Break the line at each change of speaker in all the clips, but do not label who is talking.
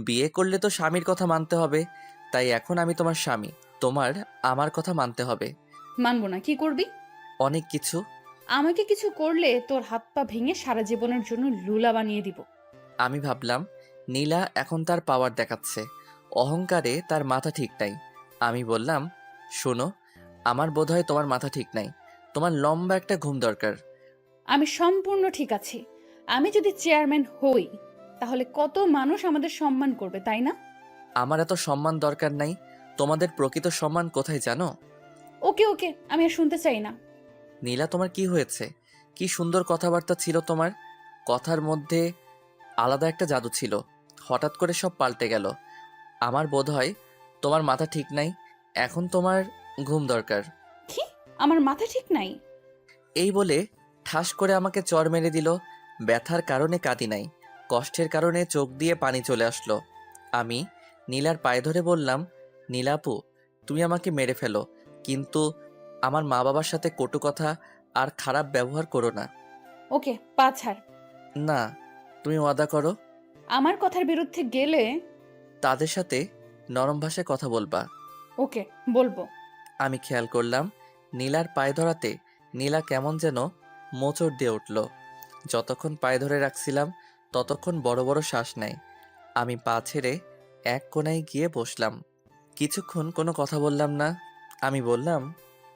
বিয়ে করলে তো স্বামীর কথা মানতে হবে, তাই এখন আমি তোমার স্বামী। তোমার আমার কথা মানতে হবে।
মানবো না, কি করবি?
অনেক কিছু।
আমাকে কিছু করলে তোর হাত পা ভেঙে সারা জীবনের জন্য লুলা বানিয়ে দিব।
আমি ভাবলাম নীলা এখন তার পাওয়ার দেখাচ্ছে, অহংকারে তার মাথা ঠিক নাই। আমি বললাম, শোনো, আমার বোধহয় তোমার মাথা ঠিক নাই, তোমার লম্বা একটা ঘুম দরকার।
আমি সম্পূর্ণ ঠিক আছি। আমি যদি চেয়ারম্যান হই, তাহলে কত মানুষ আমাদের সম্মান করবে, তাই না?
আমার এত সম্মান দরকার নাই। তোমাদের প্রকৃত সম্মান কোথায় জানো?
ওকে ওকে, আমি আর শুনতে চাই না।
নীলা, তোমার কি হয়েছে? কি সুন্দর কথাবার্তা ছিল তোমার, কথার মধ্যে আলাদা একটা জাদু ছিল। হঠাৎ করে সব পাল্টে গেল। আমার বোধহয় তোমার মাথা ঠিক নাই, এখন তোমার ঘুম দরকার।
কি? আমার মাথা ঠিক নাই?
এই বলে ঠাস করে আমাকে চড় মেরে দিল। ব্যথার কারণে কাঁদি নাই, কষ্টের কারণে চোখ দিয়ে পানি চলে আসলো। আমি নীলার পায়ে ধরে বললাম, নীলাপু, তুমি আমাকে মেরে ফেলো, কিন্তু আমার মা বাবার সাথে কটু কথা আর খারাপ ব্যবহার করো না।
ওকে, পা ছাড়।
না, তুমি ওয়াদা করো
আমার কথার বিরুদ্ধে গেলে।
তাদের সাথে নরম ভাষায় কথা বলবা।
ওকে, বলবো।
আমি খেয়াল করলাম নীলার পায়ে ধরাতে নীলা কেমন যেন মোচড় দিয়ে উঠল। যতক্ষণ পায়ে ধরে রাখছিলাম ততক্ষণ বড় বড় শ্বাস নেয়। আমি পা ছেড়ে এক কোণায় গিয়ে বসলাম। কিছুক্ষণ কোনো কথা বললাম না। আমি বললাম,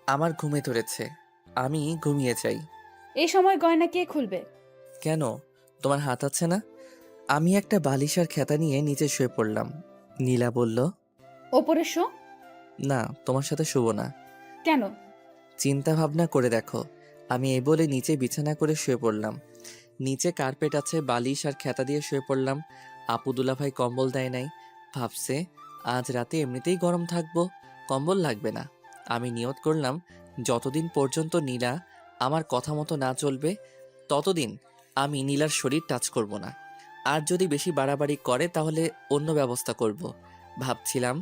আমার ঘুমে ধরেছে, আমি ঘুমিয়ে চাই।
এই সময় গয়না কে খুলবে?
কেন, তোমার হাত আছে না? আমি একটা বালিশ আর খেতা নিয়ে নিচে শুয়ে পড়লাম। নীলা বলল,
ওপরে শো।
না, তোমার সাথে শুবো না।
কেন?
চিন্তা ভাবনা করে দেখো। আমি এই বলে নিচে বিছানা করে শুয়ে পড়লাম। নিচে কার্পেট আছে, বালিশ আর খেতা দিয়ে শুয়ে পড়লাম। আপু দুলাভাই কম্বল দেয় নাই। ভাবছে আজ রাতে এমনিতেই গরম থাকবো, কম্বল লাগবে না। আমি নিয়ত করলাম যতদিন পর্যন্ত নীলা আমার কথা মতো না চলবে, ততদিন আমি নীলার শরীর টাচ করব না। আর যদি বেশি বাড়াবাড়ি করে তাহলে অন্য ব্যবস্থা করব। ভাবছিলাম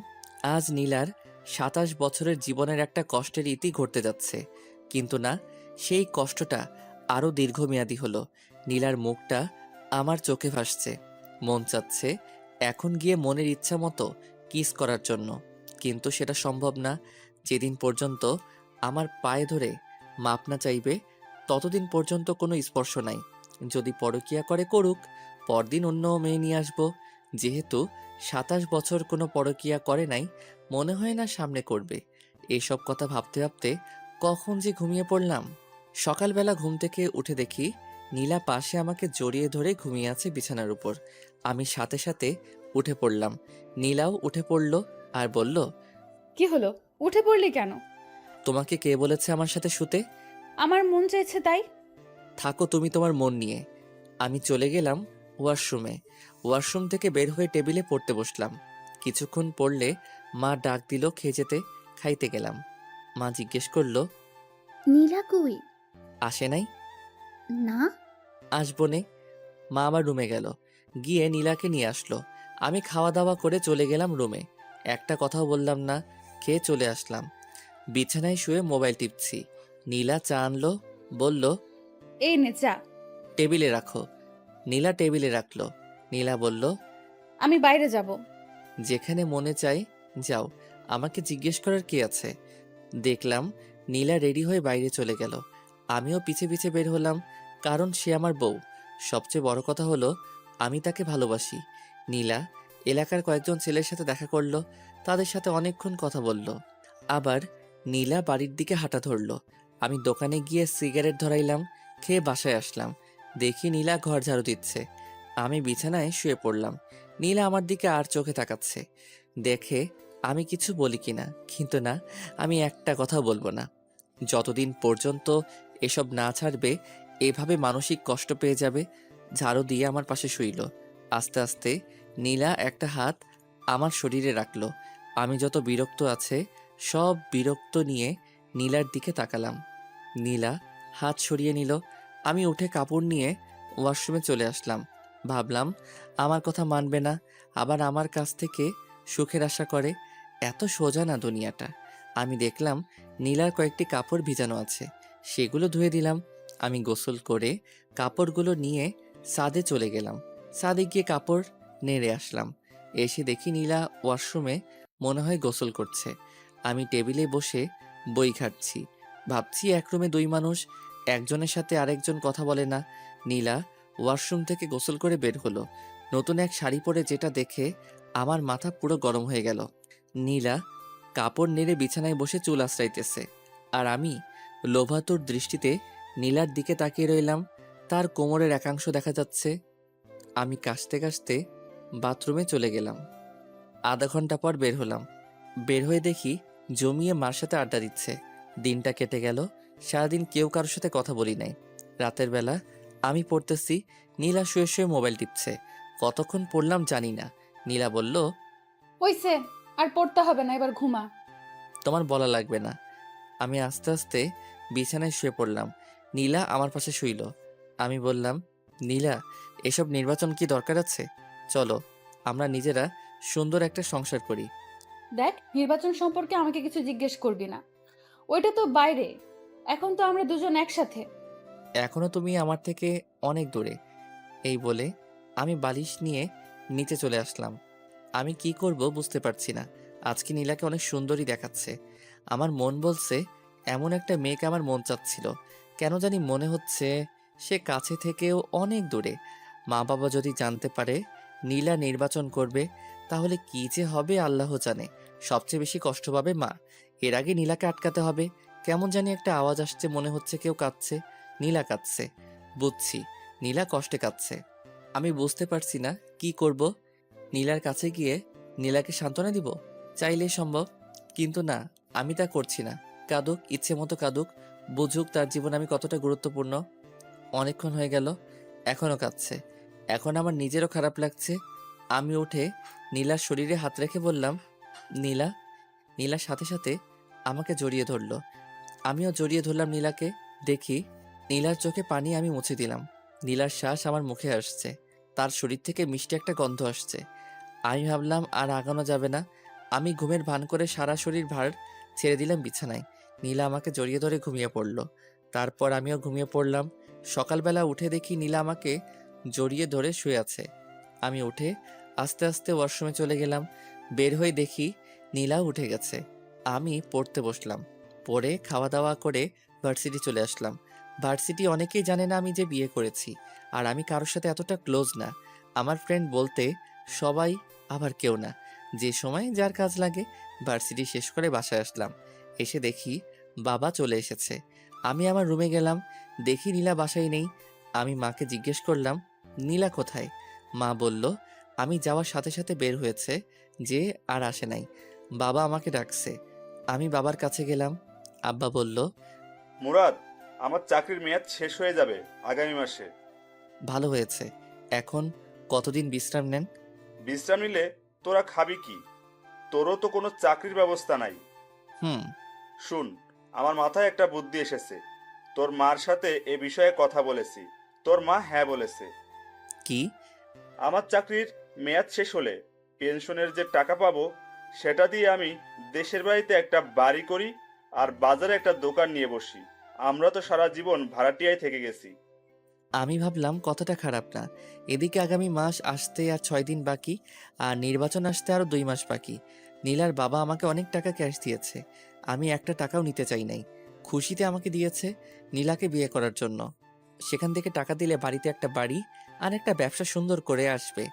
আজ নীলার 27 বছরের জীবনের একটা কষ্টের ইতি ঘটতে যাচ্ছে, কিন্তু না, সেই কষ্টটা আরও দীর্ঘমেয়াদী হলো। নীলার মুখটা আমার চোখে ভাসছে। মন চাচ্ছে এখন গিয়ে মনের ইচ্ছা মতো কিস করার জন্য, কিন্তু সেটা সম্ভব না। যেদিন পর্যন্ত আমার পায়ে ধরে মাপ না চাইবে, ততদিন পর্যন্ত কোনো স্পর্শ নাই। যদি পরকীয়া করে করুক, পরদিন অন্য মেয়ে নিয়ে আসবো। যেহেতু 27 বছর কোনো পরকীয়া করে নাই, মনে হয় না সামনে করবে। এসব কথা ভাবতে ভাবতে কখন যে ঘুমিয়ে পড়লাম। সকালবেলা ঘুম থেকে উঠে দেখি নীলা পাশে আমাকে জড়িয়ে ধরে ঘুমিয়ে আছে বিছানার উপর। আমি সাথে সাথে উঠে পড়লাম। নীলাও উঠে পড়ল আর বলল,
কি হলো? উঠে পড়লি কেন?
তোমাকে কে বলেছে আমার সাথে শুতে?
আমার মন চাইছে তাই।
থাকো তুমি তোমার মন নিয়ে। আমি চলে গেলাম ওয়াশরুমে। ওয়াশরুম থেকে বের হয়ে টেবিলে পড়তে বসলাম। কিছুক্ষণ পড়লে মা ডাক দিল খেয়ে যেতে। খাইতে গেলাম। মা জিজ্ঞেস করলো,
নীলা কই?
আসে নাই?
না।
আসবো নে। মা আমার রুমে গেল, গিয়ে নীলাকে নিয়ে আসলো। আমি খাওয়া দাওয়া করে চলে গেলাম রুমে। একটা কথাও বললাম না, খেয়ে চলে আসলাম। বিছানায় শুয়ে মোবাইল টিপছি। নীলা চা আনলো, বলল,
এই নে চা।
টেবিলে রাখো। নীলা টেবিলে রাখলো। নীলা বলল,
আমি বাইরে যাব।
যেখানে মনে চায় যাও, আমাকে জিজ্ঞেস করার কি আছে। দেখলাম নীলা রেডি হয়ে বাইরে চলে গেল। আমিও পিছে পিছে বের হলাম, কারণ সে আমার বউ। সবচেয়ে বড় কথা হলো আমি তাকে ভালোবাসি। নীলা এলাকার কয়েকজন ছেলের সাথে দেখা করলো, তাদের সাথে অনেকক্ষণ কথা বলল। আবার নীলা বাড়ির দিকে হাঁটা ধরলো। আমি দোকানে গিয়ে সিগারেট ধরাইলাম, খেয়ে বাসায় আসলাম। দেখি নীলা ঘর ঝাড়ু দিচ্ছে। আমি বিছানায় শুয়ে পড়লাম। নীলা আমার দিকে আর চোখে তাকাচ্ছে, দেখে আমি কিছু বলি কিনা, কিন্তু না, আমি একটা কথাও বলবো না। যতদিন পর্যন্ত এসব না ছাড়বে, এভাবে মানসিক কষ্ট পেয়ে যাবে। ঝাড়ু দিয়ে আমার পাশে শুইল। আস্তে আস্তে নীলা একটা হাত আমার শরীরে রাখলো। আমি যত বিরক্ত আছে সব বিরক্ত নিয়ে নীলার দিকে তাকালাম। নীলা হাত সরিয়ে নিল। আমি উঠে কাপড় নিয়ে ওয়াশরুমে চলে আসলাম। ভাবলাম আমার কথা মানবে না, আবার আমার কাছ থেকে সুখের আশা করে। এত সোজা না দুনিয়াটা। আমি দেখলাম নীলার কয়েকটি কাপড় ভিজানো আছে, সেগুলো ধুয়ে দিলাম। আমি গোসল করে কাপড়গুলো নিয়ে ছাদে চলে গেলাম। ছাদে গিয়ে কাপড় নেড়ে আসলাম। এসে দেখি নীলা ওয়াশরুমে মনে হয় গোসল করছে। আমি টেবিলে বসে বই ঘাঁটছি। ভাবছি এক রুমে দুই মানুষ, একজনের সাথে আরেকজন কথা বলে না। নীলা ওয়াশরুম থেকে গোসল করে বের হলো। নতুন এক শাড়ি পরে, যেটা দেখে আমার মাথা পুরো গরম হয়ে গেল। নীলা কাপড় নেড়ে বিছানায় বসে চুল আঁচড়াইতেছে, আর আমি লোভাতুর দৃষ্টিতে নীলার দিকে তাকিয়ে রইলাম। তার কোমরের একাংশ দেখা যাচ্ছে। আমি কাশতে কাশতে বাথরুমে চলে গেলাম। আধা ঘন্টা পর বের হলাম। বের হয়ে দেখি জমিয়ে মার সাথে আড্ডা দিচ্ছে। দিনটা কেটে গেল। সারাদিন কেউ কারোর সাথে কথা বলি নাই। রাতের বেলা আমি পড়তেছি, নীলা শুয়ে শুয়ে মোবাইল টিপছে। কতক্ষণ পড়লাম জানি না। নীলা বলল,
হইছে, আর পড়তে হবে না, এবার ঘুমা।
তোমার বলা লাগবে না। আমি আস্তে আস্তে বিছানায় শুয়ে পড়লাম। নীলা আমার পাশে শুইল। আমি বললাম, নীলা, এসব নির্বাচন কি দরকার আছে? চলো আমরা নিজেরা সুন্দর একটা সংসার করি।
দেখ, নির্বাচন সম্পর্কে আমাকে কিছু জিজ্ঞেস করবি না, ওইটা তো বাইরে। এখন তো আমরা দুজন একসাথে।
এখনো তুমি আমার থেকে অনেক দূরে। এই বলে আমি বালিশ নিয়ে নিচে চলে আসলাম। আমি কি করব বুঝতে পারছি না। আজকে নীলাকে অনেক সুন্দরী দেখাচ্ছে। আমার মন বলছে এমন একটা মেয়েকে আমার মন চাচ্ছিল। কেন জানি মনে হচ্ছে সে কাছে থেকেও অনেক দূরে। মা বাবা যদি জানতে পারে নীলা নির্বাচন করবে, তাহলে কি যে হবে আল্লাহ জানে। সবচেয়ে বেশি কষ্ট পাবে মা। এর আগে নীলাকে আটকাতে হবে। কেমন জানি একটা আওয়াজ আসছে, মনে হচ্ছে কেউ কাঁদছে। নীলা কাঁদছে। বুঝছি নীলা কষ্টে কাঁদছে। আমি বুঝতে পারছি না কি করব। নীলার কাছে গিয়ে নীলাকে সান্ত্বনা দিব? চাইলেই সম্ভব, কিন্তু না, আমি তা করছি না। কাঁদুক, ইচ্ছে মতো কাঁদুক, বুঝুক তার জীবন আমি কতটা গুরুত্বপূর্ণ। অনেকক্ষণ হয়ে গেল, এখনও কাঁদছে। এখন আমার নিজেরও খারাপ লাগছে। আমি উঠে নীলার শরীরে হাত রেখে বললাম, নীলা। নীলার সাথে সাথে আমাকে জড়িয়ে ধরলো। আমিও জড়িয়ে ধরলাম নীলাকে। দেখি নীলার চোখে পানি আমি মুছে দিলাম। নীলার শ্বাস আমার মুখে আসছে। তার শরীর থেকে মিষ্টি একটা গন্ধ আসছে। আমি ভাবলাম আর আগানো যাবে না। আমি ঘুমের ভান করে সারা শরীর ভার ছেড়ে দিলাম বিছানায়। নীলা আমাকে জড়িয়ে ধরে ঘুমিয়ে পড়ল। তারপর আমিও ঘুমিয়ে পড়লাম। সকালবেলা উঠে দেখি নীলা আমাকে জড়িয়ে ধরে শুয়ে আছে। আমি উঠে আস্তে আস্তে ওয়াশরুমে চলে গেলাম। বের হয়ে দেখি নীলাও উঠে গেছে। আমি পড়তে বসলাম। পড়ে খাওয়া দাওয়া করে ভার্সিটি চলে আসলাম। ভার্সিটি অনেকেই জানে না আমি যে বিয়ে করেছি, আর আমি কারোর সাথে এতটা ক্লোজ না। আমার ফ্রেন্ড বলতে সবাই, আবার কেউ না। যে সময় যার কাজ লাগে। ভার্সিটি শেষ করে বাসায় আসলাম। এসে দেখি বাবা চলে এসেছে। আমি আমার রুমে গেলাম। দেখি নীলা বাসায় নেই। আমি মাকে জিজ্ঞেস করলাম, নীলা কোথায়? মা বলল আমি যাওয়ার সাথে সাথে বের হয়েছে, যে আর আসে নাই। বাবা আমাকে ডাকছে। আমি বাবার কাছে গেলাম। আব্বা বলল,
মুরাদ, আমার চাকরির মেয়াদ শেষ হয়ে যাবে আগামী মাসে।
ভালো হয়েছে। এখন কতদিন বিশ্রাম নেন?
বিশ্রাম নিলে তোরা খাবি কি? তোরও তো কোনো চাকরির ব্যবস্থা নাই।
হুম।
শুন, আমার মাথায় একটা বুদ্ধি এসেছে। তোর মার সাথে এ বিষয়ে কথা বলেছি। তোর মা হ্যাঁ বলেছে।
কি?
আমার চাকরির মেয়াদ শেষ হলে পেনশনের যে টাকা পাবো, সেটা দিয়ে আমি দেশের বাড়িতে একটা বাড়ি করি আর বাজারে একটা দোকান নিয়ে বসি। আমরা তো সারা জীবন ভাড়াটিয়ায় থেকে গেছি।
আমি ভাবলাম কতটা খারাপ না। এদিকে আগামী মাস আসতে আর 6 দিন বাকি, আর নির্বাচন আসতে আরো 2 মাস বাকি। নীলার বাবা আমাকে অনেক টাকা ক্যাশ দিয়েছে। আমি একটা টাকাও নিতে চাই নাই। খুশিতে আমাকে দিয়েছে নীলাকে বিয়ে করার জন্য। সেখান থেকে টাকা দিলে বাড়িতে একটা বাড়ি আর একটা ব্যবসা সুন্দর করে আসবে।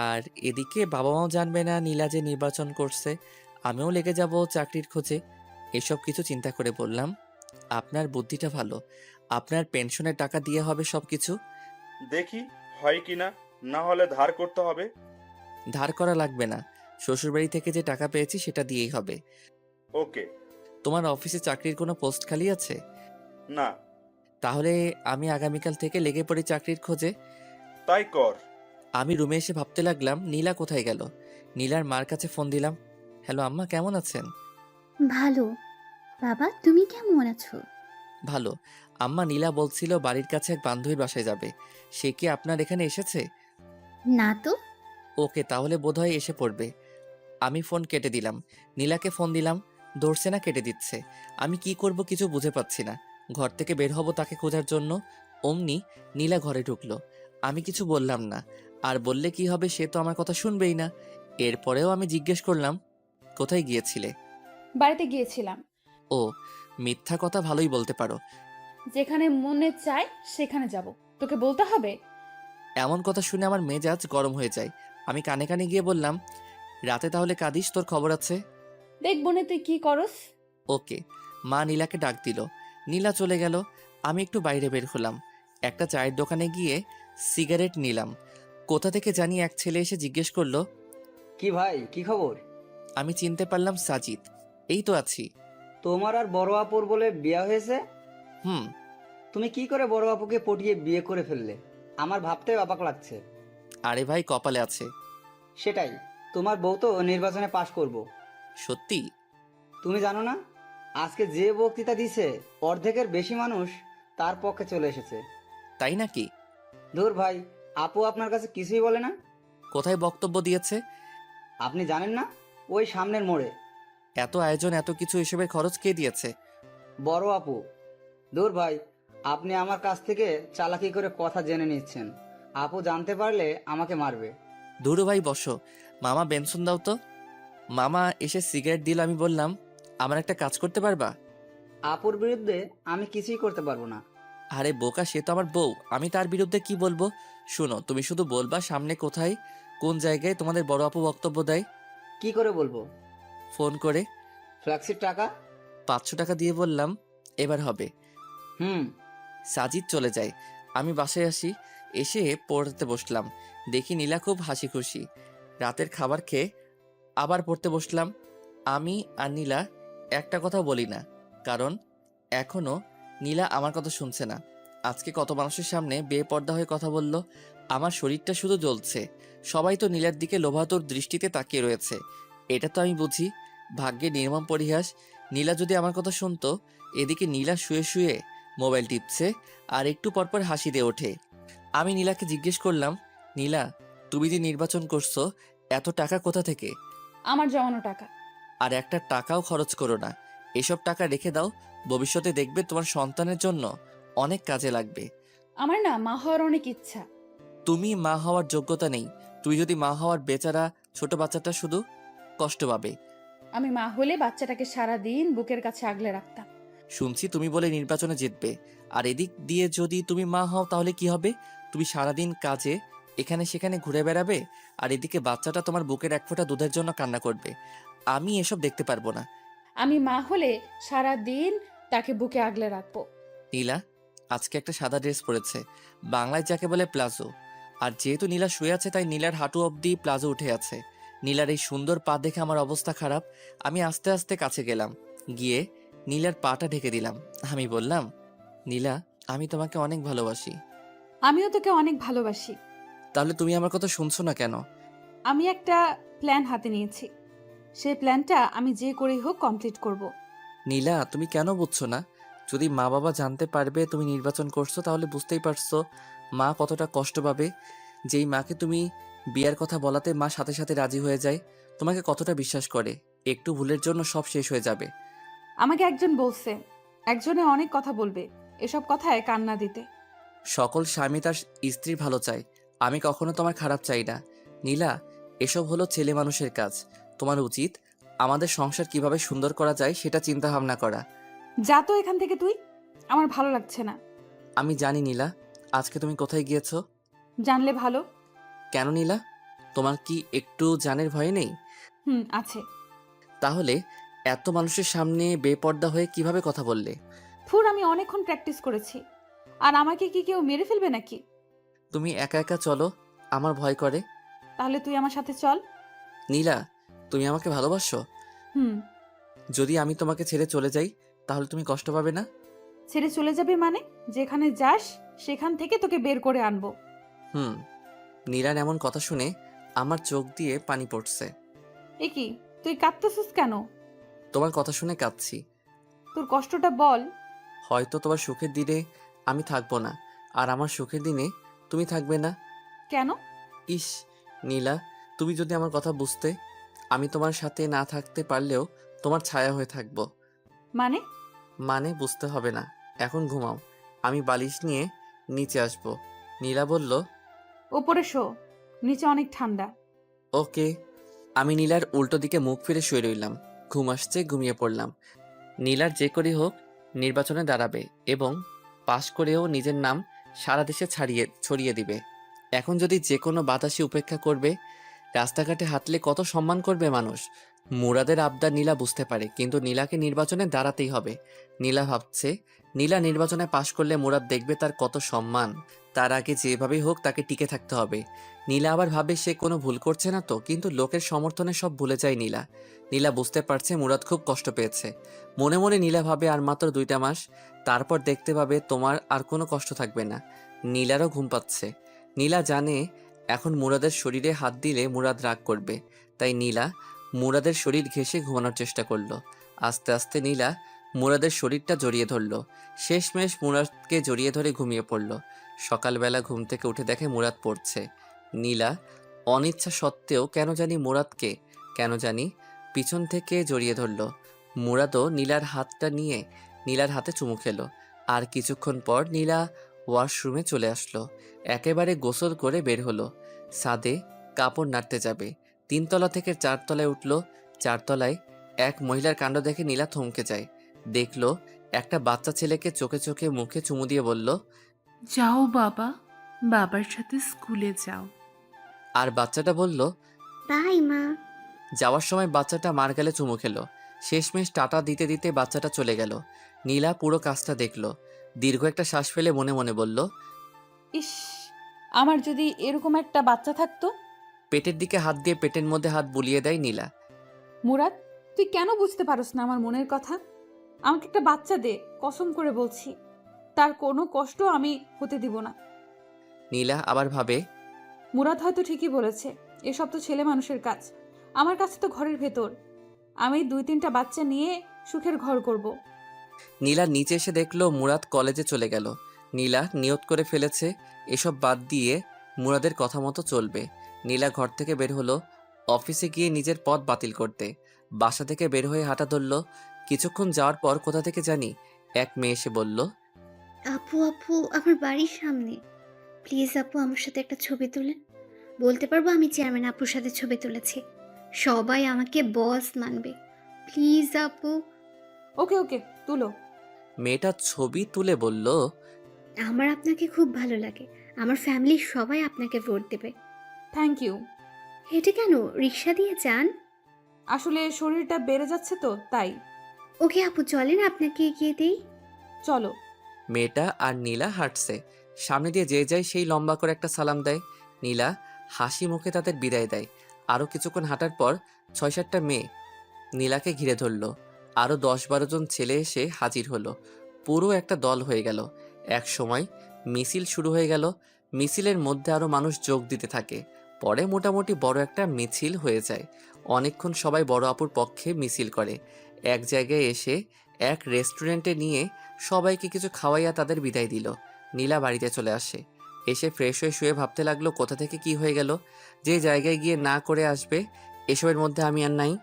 আর এদিকে বাবা মাও জানবে না নীলা যে নির্বাচন করছে। আমিও লেগে যাব চাকরির খোঁজে। এসব কিছু চিন্তা করে বললাম, আপনার বুদ্ধিটা ভালো। আপনার পেনশনের টাকা দিয়ে হবে সবকিছু।
দেখি হয় কিনা, না হলে ধার করতে হবে।
ধার করা লাগবে না। শ্বশুরবাড়ি থেকে যে টাকা পেয়েছি সেটা দিয়েই হবে।
ওকে।
তোমার অফিসে চাকরির কোনো পোস্ট খালি আছে?
না।
তাহলে আমি আগামীকাল থেকে লেগে পড়ি চাকরির খোঁজে।
তাই কর।
আমি রুমে এসে ভাবতে লাগলাম নীলা কোথায় গেল। নীলার মার কাছে ফোন দিলাম। হ্যালো আম্মা, কেমন আছেন?
ভালো। বাবা, তুমি কেমন আছো?
ভালো। আম্মা, নীলা বলছিল বাড়ির কাছে এক বান্ধবীর বাসায় যাবে। সে কি আপনার এখানে এসেছে?
না তো।
ওকে, তাহলে বোধহয় এসে পড়বে। আমি ফোন কেটে দিলাম। নীলাকে ফোন দিলাম, ধরছে না, কেটে দিচ্ছে। আমি কি করব কিছু বুঝে পাচ্ছি না। ঘর থেকে বের হব তাকে খোঁজার জন্য। অমনি নীলা ঘরে ঢুকলো। আমি কিছু বললাম না, আর বললে কি হবে, সে তো আমার কথা শুনবেই না। এরপরেও আমি জিজ্ঞেস করলাম, কোথায় গিয়েছিলে?
বাড়িতে গিয়েছিলাম।
ও, মিথ্যা কথা ভালোই বলতে পারো।
যেখানে মনে চায় সেখানে যাব, তোকে বলতে হবে?
এমন কথা শুনে আমার মেজাজ গরম হয়ে যায়। আমি কানে কানে গিয়ে বললাম, রাতে তাহলে কাঁদিস, তোর খবর আছে।
দেখবো না তুই কি করস।
ওকে। মা নীলাকে ডাক দিল। নীলা চলে গেল। আমি একটু বাইরে বের হলাম। একটা চায়ের দোকানে গিয়ে সিগারেট নিলাম। কোথা থেকে জানি এক ছেলে এসে জিজ্ঞেস করলো।
কি ভাই, কি খবর?
আমি চিনতে পারলাম সাজিদ। এই তো আছি।
তোমার আর বড় আপুর বলে বিয়ে হয়েছে?
হুম।
তুমি কি করে বড় আপুকে পটিয়ে বিয়ে করে ফেললে? আমার ভাবতে অবাক লাগছে।
আরে ভাই, কপালে আছে।
সেটাই, তোমার বউ তো নির্বাচনে পাশ করব।
সত্যি?
তুমি জানো না, আজকে যে বক্তৃতা দিছে অর্ধেকের বেশি মানুষ তার পক্ষে চলে এসেছে।
তাই নাকি?
ধুর ভাই, আপু আপনার কাছে কিছুই বলে না?
কোথায় বক্তব্য দিয়েছে?
আপনি জানেন না, ওই সামনের মোড়ে।
এত আয়োজন, এত কিছু, এসবের খরচ কে দিয়েছে?
বড় আপু। ধুর ভাই, আপনি আমার কাছ থেকে চালাকি করে কথা জেনে নিচ্ছেন। আপু জানতে পারলে আমাকে মারবে।
ধুরু ভাই, বসো। মামা বেনসন দাও তো। মামা এসে সিগারেট দিল। আমি বললাম, আমার একটা কাজ করতে পারবা?
আপুর বিরুদ্ধে আমি কিছুই করতে পারবো না।
আরে বোকা, সে তো আমার বউ, আমি তার বিরুদ্ধে কি বলবো? শোনো, তুমি শুধু বলবা সামনে কোথায়, কোন জায়গায় তোমাদের বড় আপু বক্তব্য দেয়।
কি করে বলবো?
ফোন করে।
ফ্ল্যাক্সির টাকা?
500 টাকা দিয়ে বললাম, এবার হবে।
হুম।
সাজিদ চলে যায়। আমি বাসায় আসি। এসে পড়তে বসলাম। দেখি নীলা খুব হাসি খুশি। রাতের খাবার খেয়ে আবার পড়তে বসলাম। আমি আর নীলা একটা কথা বলি না, কারণ এখনো নীলা আমার কথা শুনছে না। আজকে কত মানুষের সামনে বেপর্দা হয়ে কথা বলল। আমার শরীরটা শুধু জ্বলছে। সবাই তো নীলার দিকে লোভাতুর দৃষ্টিতে তাকিয়ে রয়েছে। এটা তো আমি বুঝি। ভাগ্যে নির্মম পরিহাস। নীলা যদি আমার কথা শুনতো। এদিকে নীলা শুয়ে শুয়ে মোবাইল টিপছে, আর একটু পরপর হাসি দিয়ে ওঠে। আমি নীলাকে জিজ্ঞেস করলাম, নীলা, তুমি যে নির্বাচন করছো, এত টাকা কোথা থেকে?
আমার জমানো টাকা।
আর একটা টাকাও খরচ করো না। এসব টাকা রেখে দাও। ভবিষ্যতে দেখবে তোমার সন্তানের জন্য অনেক কাজে লাগবে।
আমার না মা হওয়ার অনেক ইচ্ছা।
তুমি মা হওয়ার যোগ্যতা নেই। তুই যদি মা হওয়ার, বেচারা ছোট বাচ্চাটা শুধু কষ্ট পাবে।
আমি মা হলে বাচ্চাটাকে সারা দিন বুকের কাছে আগলে রাখতাম।
শুনছি তুমি বলে নির্বাচনে জিতবে। আর এদিক দিয়ে যদি তুমি মা হও, তাহলে কি হবে? তুমি সারাদিন কাজে এখানে সেখানে ঘুরে বেড়াবে, আর এদিকে বাচ্চাটা তোমার বুকের এক ফোঁটা দুধের জন্য কান্না করবে। আমি এসব দেখতে পারবো না।
আমি মা হলে সারা দিন তাকে বুকে আগলে রাখবো।
নীলা আজকে একটা সাদা ড্রেস পরেছে, বাংলায় যাকে বলে প্লাজো। আর যেহেতু নীলা শুয়ে আছে, তাই নীলার হাঁটু অবধি প্লাজো উঠে আছে। নীলার এই সুন্দর পা দেখে আমার অবস্থা খারাপ। আমি আস্তে আস্তে কাছে গেলাম, গিয়ে নীলার পাটা ঢেকে দিলাম। আমি বললাম, নীলা, আমি তোমাকে অনেক ভালোবাসি।
আমিও তোকে অনেক ভালোবাসি।
তাহলে তুমি আমার কথা শুনছো না কেন?
আমি একটা প্ল্যান হাতে নিয়েছি। সেই প্ল্যানটা আমি যে করেই হোক কমপ্লিট করব।
নীলা, তুমি কেন বুঝছো না? যদি মা বাবা জানতে পারবে তুমি নির্বাচন করছো, তাহলে বুঝতেই পারছো মা কতটা কষ্ট পাবে। যেই মাকে তুমি বিয়ের কথা বলাতে মা সাথে সাথে রাজি হয়ে যায়, তোমাকে কতটা বিশ্বাস করে। একটু ভুলের জন্য সব শেষ হয়ে যাবে।
আমাকে একজন বলছে, একজনে অনেক কথা বলবে, এসব কথায় কান্না দিতে।
সকল স্বামী তার স্ত্রীর ভালো চায়। আমি কখনো তোমার খারাপ চাই না। নীলা, এসব হলো ছেলে মানুষের কাজ। তোমার উচিত আমাদের সংসার কিভাবে সুন্দর করা যায় সেটা চিন্তা ভাবনা করা।
যা তো এখান থেকে তুই, আমার ভালো লাগছে না।
আমি জানি নীলা, আজকে তুমি কোথায় গিয়েছো।
জানলে ভালো।
কেন নীলা, তোমার কি একটু জানের ভয় নেই?
আছে।
তাহলে এত মানুষের সামনে বেপর্দা হয়ে কিভাবে কথা বললে?
আমি অনেকক্ষণ প্র্যাকটিস করেছি। আর আমাকে কি কেউ মেরে ফেলবে নাকি?
তুমি একা একা চলো, আমার ভয় করে।
তাহলে তুই আমার সাথে চল।
নীলা, তুমি আমাকে ভালোবাসো?
হুম।
যদি আমি তোমাকে ছেড়ে চলে যাই, তাহলে তুমি কষ্ট পাবে না?
ছেড়ে চলে যাবে মানে? যেখানে যাস সেখান থেকে তোকে বের করে আনবো।
হুম। নীলার এমন কথা শুনে আমার চোখ দিয়ে পানি পড়ছে।
এ কি, তুই কাঁদতেছিস কেন?
তোমার কথা শুনে কাঁদছি।
তোর কষ্টটা বল।
হয়তো তোমার সুখের দিনে আমি থাকবো না, আর আমার সুখের দিনে তুমি থাকবে না।
কেন?
ইস, নীলা, তুমি যদি আমার কথা বুঝতে। আমি তোমার সাথে না থাকতে পারলেও তোমার ছায়া হয়ে থাকবো।
মানে?
মানে বুঝতে হবে না, এখন ঘুমাও। আমি বালিশ নিয়ে নিচে আসবো। নীলা বলল,
ওপরে শো, নিচে অনেক ঠান্ডা।
ওকে। আমি নীলার উল্টো দিকে মুখ ফিরে শুয়ে রইলাম। ঘুম আসছে, ঘুমিয়ে পড়লাম। নীলার যে করেই হোক নির্বাচনে দাঁড়াবে এবং পাশ করেও নিজের নাম সারা দেশে ছড়িয়ে দিবে। এখন যদি যে কোনো বাতাসে উপেক্ষা করবে, রাস্তাঘাটে হাঁটলে কত সম্মান করবে মানুষ। মুরাদের আবদার নীলা বুঝতে পারে, কিন্তু নীলাকে নির্বাচনে দাঁড়াতেই হবে। নীলা ভাবছে, নীলা নির্বাচনে পাশ করলে মুরাদ দেখবে তার কত সম্মান। তার আগে যেভাবেই হোক তাকে টিকে থাকতে হবে। নীলা আবার ভাবে সে কোনো ভুল করছে না তো, কিন্তু লোকের সমর্থনে সব ভুলে যায় নীলা। নীলা বুঝতে পারছে মুরাদ খুব কষ্ট পেয়েছে। মনে মনে নীলা ভাবে আর মাত্র 2টা মাস, তারপর দেখতে পাবে তোমার আর কোনো কষ্ট থাকবে না। নীলারও ঘুম পাচ্ছে। নীলা জানে এখন মুরাদের শরীরে হাত দিলে মুরাদ রাগ করবে, তাই নীলা মুরাদের শরীর ঘেঁষে ঘুমানোর চেষ্টা করলো। আস্তে আস্তে নীলা মুরাদের শরীরটা জড়িয়ে ধরলো। শেষমেশ মুরাদকে জড়িয়ে ধরে ঘুমিয়ে পড়ল। সকালবেলা ঘুম থেকে উঠে দেখে মুরাদ পড়ছে। নীলা অনিচ্ছা সত্ত্বেও কেন জানি পিছন থেকে জড়িয়ে ধরল। মুরাদও নীলার হাতটা নিয়ে নীলার হাতে চুমু খেলো। আর কিছুক্ষণ পর নীলা ওয়াশরুমে চলে আসলো। একেবারে গোসল করে বের হলো। ছাদে কাপড় নাড়তে যাবে। 3তলা থেকে 4তলায় উঠল। 4তলায় এক মহিলার কাণ্ড দেখে নীলা থমকে যায়। দেখলো একটা বাচ্চা ছেলেকে চোখে চোখে মুখে চুমু দিয়ে বলল,
যাও বাবা, বাবার সাথে স্কুলে যাও।
আর বাচ্চাটা বলল,
বাই মা।
যাওয়ার সময় বাচ্চাটা মার গালে চুমু খেলো। শেষমেশ টাটা দিতে দিতে বাচ্চাটা চলে গেল। নীলা পুরো কাজটা দেখলো। দীর্ঘ একটা শ্বাস ফেলে মনে মনে বলল,
ইস, আমার যদি এরকম একটা বাচ্চা থাকতো।
পেটের দিকে হাত দিয়ে পেটের মধ্যে হাত বুলিয়ে দেয় নীলা।
মুরাদ, তুই কেন বুঝতে পারস না আমার মনের কথা? আমাকে একটা বাচ্চা দে, কসম করে বলছি, তার কোনো কষ্ট আমি হতে দিব না।
নীলা আবার ভাবে,
মুরাদ হয়তো ঠিকই বলেছে, এসব তো ছেলে মানুষের কাজ। আমার কাছে তো ঘরের ভেতর। আমি 2-3টা বাচ্চা নিয়ে সুখের ঘর করব।
নীলা নিচে এসে দেখলো মুরাদ কলেজে চলে গেল। নীলা নিয়ত করে ফেলেছে এসব বাদ দিয়ে মুরাদের কথা মতো চলবে। নীলা ঘর থেকে বের হলো অফিসে গিয়ে নিজের পথ বাতিল করতে। বাসা থেকে বের হয়ে হাঁটা ধরল। কিছুক্ষণ যাওয়ার পর কোথা থেকে জানি এক মেয়ে এসে বলল,
আপু আপু, আমার বাড়ির সামনে। প্লিজ আপু, আমার সাথে একটা ছবি তুলেন। বলতে পারবো আমি চেয়ারম্যান আপুর সাথে ছবি তুলেছি। সবাই আমাকে বস মানবে। প্লিজ আপু।
ওকে ওকে, তুলো।
মেয়েটা ছবি তুলে বলল,
আমার আপনাকে খুব ভালো লাগে। আমার ফ্যামিলির সবাই আপনাকে ভোট দেবে।
Thank you.
হেঁটে কেন, রিক্সা দিয়ে যান।
আসলে শরীরটা বেড়ে যাচ্ছে তো তাই।
ওকে আপু, চলেন আপনাকে এগিয়ে দিই।
চলো।
মেয়েটা আর নীলা হাঁটছে। সামনে দিয়ে যে যায় সেই লম্বা করে একটা সালাম দেয়। নীলা হাসি মুখে তাদের বিদায় দেয়। আরও কিছুক্ষণ হাঁটার পর 6-7টা মেয়ে নীলাকে ঘিরে ধরল। আরও 10-12 জন ছেলে এসে হাজির হলো। পুরো একটা দল হয়ে গেল। এক সময় মিছিল শুরু হয়ে গেল। মিছিলের মধ্যে আরও মানুষ যোগ দিতে থাকে। পরে মোটামুটি বড় একটা মিছিল হয়ে যায়। অনেকক্ষণ সবাই বড় আপুর পক্ষে মিছিল করে। এক জায়গায় এসে এক রেস্টুরেন্টে নিয়ে সবাইকে কিছু খাওয়াইয়া তাদের বিদায় দিল। নীলা বাড়িতে চলে আসে। এসে ফ্রেশ হয়ে শুয়ে ভাবতে লাগলো কোথা থেকে কি হয়ে গেল। যে জায়গায় গিয়ে না করে আসবে এসবের মধ্যে আমি আর নাই,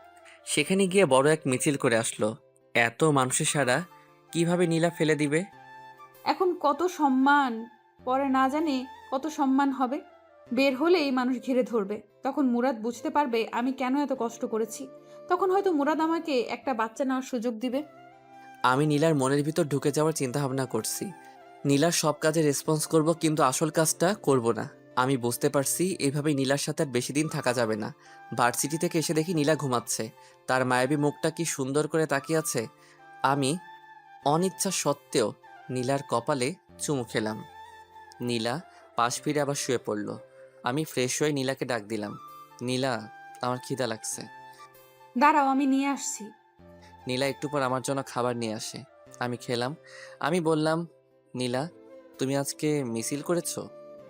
সেখানে গিয়ে বড় এক মিছিল করে আসলো। এত মানুষের সারা কিভাবে নীলা ফেলে দিবে?
এখন কত সম্মান, পরে না জানি কত সম্মান হবে। বের হলেই মানুষ ঘিরে ধরবে। তখন মুরাদ বুঝতে পারবে আমি কেন এত কষ্ট করেছি। তখন হয়তো মুরাদ আমাকে একটা বাচ্চা নেওয়ার সুযোগ দিবে।
আমি নীলার মনের ভিতর ঢুকে যাওয়ার চিন্তা ভাবনা করছি। নীলার সব কাজে রেসপন্স করব, কিন্তু আসল কাজটা করব না। আমি বুঝতে পারছি এভাবেই নীলার সাথে আর বেশি দিন থাকা যাবে না। ভার্সিটি থেকে এসে দেখি নীলা ঘুমাচ্ছে। তার মায়াবী মুখটা কি সুন্দর করে তাকিয়ে আছে। আমি অনিচ্ছা সত্ত্বেও নীলার কপালে চুমু খেলাম। নীলা পাশ ফিরে আবার শুয়ে পড়ল। আমি ফ্রেশ হয়ে নীলাকে ডাক দিলাম, নীলা, আমার খিদা লাগছে।
দাঁড়াও, আমি নিয়ে আসছি।
নীলা একটু পর আমার জন্য খাবার নিয়ে আসে। আমি খেলাম। আমি বললাম, নীলা, তুমি আজকে মিছিল করেছো?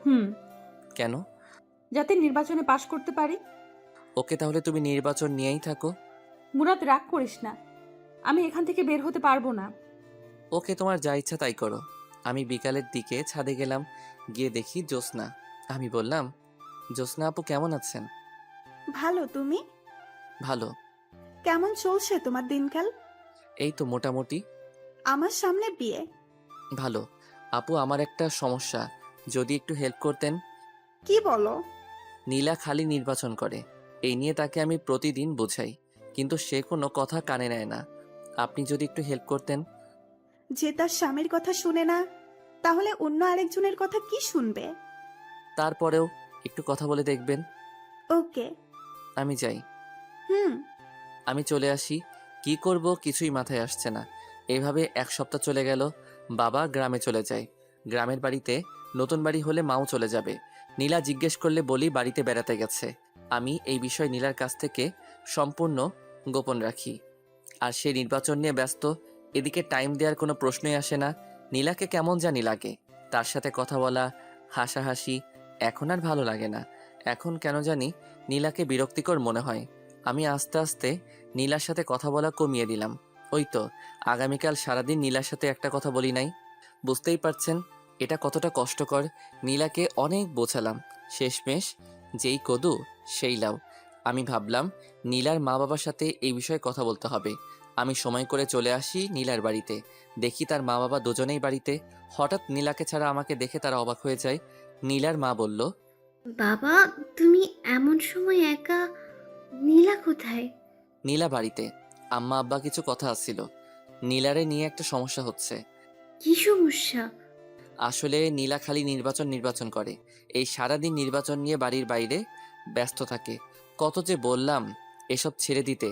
হুম।
কেন?
যাতে নির্বাচনে পাশ করতে পারি।
ওকে, তাহলে তুমি নির্বাচন নিয়েই থাকো।
মুরাদ, রাগ করিস না, আমি এখান থেকে বের হতে পারবো না।
ওকে, তোমার যা ইচ্ছা তাই করো। আমি বিকালের দিকে ছাদে গেলাম। গিয়ে দেখি জ্যোৎস্না। আমি বললাম, জ্যোৎস্না আপু কেমন আছেন?
ভালো। তুমি?
ভালো।
কেমন চলছে তোমার দিনকাল?
এই তো মোটামুটি।
আমার সামনে বিয়ে।
ভালো। আপু, আমার একটা সমস্যা, যদি একটু হেল্প করতেন।
কি বলো?
নীলা খালি নির্বাচন করে, এই নিয়ে তাকে আমি প্রতিদিন বোঝাই, কিন্তু সে কোনো কথা কানে নেয় না। আপনি যদি একটু হেল্প করতেন।
যে তার স্বামীর কথা শুনে না, তাহলে অন্য আরেকজনের কথা কি শুনবে?
তারপরেও একটু কথা বলে দেখবেন।
ওকে।
আমি যাই।
হুম।
আমি চলে আসি। কি করব কিছুই মাথায় আসছে না। এভাবে 1 সপ্তাহ চলে গেল। বাবা গ্রামে চলে যায়। গ্রামের বাড়িতে নতুন বাড়ি হলে মাও চলে যাবে। নীলা জিজ্ঞেস করলে বলি বাড়িতে বেড়াতে গেছে। আমি এই বিষয় নীলার কাছ থেকে সম্পূর্ণ গোপন রাখি। আর সে নির্বাচন নিয়ে ব্যস্ত। এদিকে টাইম দেওয়ার কোনো প্রশ্নই আসে না। নীলাকে কেমন জানি লাগে, তার সাথে কথা বলা, হাসাহাসি। এখন আর ভালো লাগে না। এখন কেন জানি নীলাকে বিরক্তিকর মনে হয়। আমি আস্তে আস্তে নীলার সাথে কথা বলা কমিয়ে দিলাম। ওই তো, আগামীকাল সারাদিন নীলার সাথে একটা কথা বলি নাই। বুঝতেই পারছেন এটা কতটা কষ্টকর। নীলাকে অনেক বোঝালাম, শেষমেশ যেই কদু সেই লাউ। আমি ভাবলাম নীলার মা বাবার সাথে এই বিষয়ে কথা বলতে হবে। আমি সময় করে চলে আসি নীলার বাড়িতে। দেখি তার মা বাবা দুজনেই বাড়িতে। হঠাৎ নীলাকে ছাড়া আমাকে দেখে তারা অবাক হয়ে যায়। নীলার মা বলল,
বাবা, তুমি এমন সময় একা? নীলা কোথায়?
নীলা বাড়িতে। আম্মা আব্বা কিছু কথা আসছিল। নীলারে নিয়ে একটা সমস্যা হচ্ছে।
কি সমস্যা?
আসলে নীলা খালি নির্বাচন করে। এই সারাদিন নির্বাচন নিয়ে বাড়ির বাইরে ব্যস্ত থাকে। কত যে বললাম এসব ছেড়ে দিতে,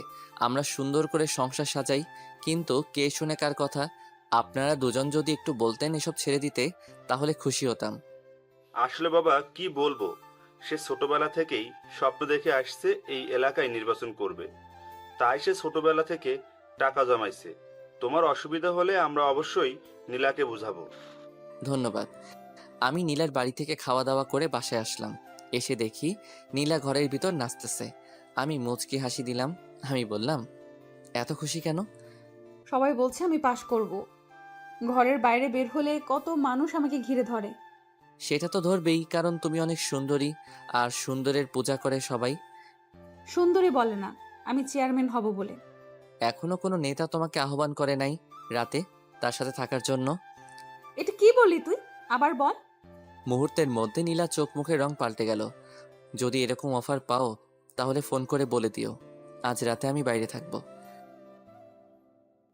আমরা সুন্দর করে সংসার সাজাই, কিন্তু কে শুনে কার কথা। আপনারা দুজন যদি একটু বলতেন এসব ছেড়ে দিতে, তাহলে খুশি হতাম।
আসলে বাবা কি বলবো, সে ছোটবেলা থেকেই স্বপ্ন দেখে আসছে এই এলাকায় নির্বাচন করবে। তাই সে ছোটবেলা থেকে টাকা জমাইছে। তোমার অসুবিধা হলে আমরা অবশ্যই নীলাকে বুঝাবো।
ধন্যবাদ। আমি নীলার বাড়ি থেকে খাওয়া দাওয়া করে বাসায় আসলাম। এসে দেখি নীলা ঘরের ভিতর নাচতেছে। আমি মুচকি হাসি দিলাম। আমি বললাম, এত খুশি কেন?
সবাই বলছে আমি পাশ করব। ঘরের বাইরে বের হলে কত মানুষ আমাকে ঘিরে ধরে।
সেটা তো ধরবেই, কারণ তুমি অনেক সুন্দরী, আর সুন্দরের পূজা করে সবাই।
সুন্দরী বলে না, আমি চেয়ারম্যান হব বলে।
এখনো কোনো নেতা তোমাকে আহ্বান করে নাই রাতে তার সাথে থাকার জন্য?
এটা কি বললি তুই? আবার বল।
মুহূর্তের মধ্যে নীলা চোখ মুখের রং পাল্টে গেল। যদি এরকম অফার পাও তাহলে ফোন করে বলে দিও আজ রাতে আমি বাইরে থাকবো।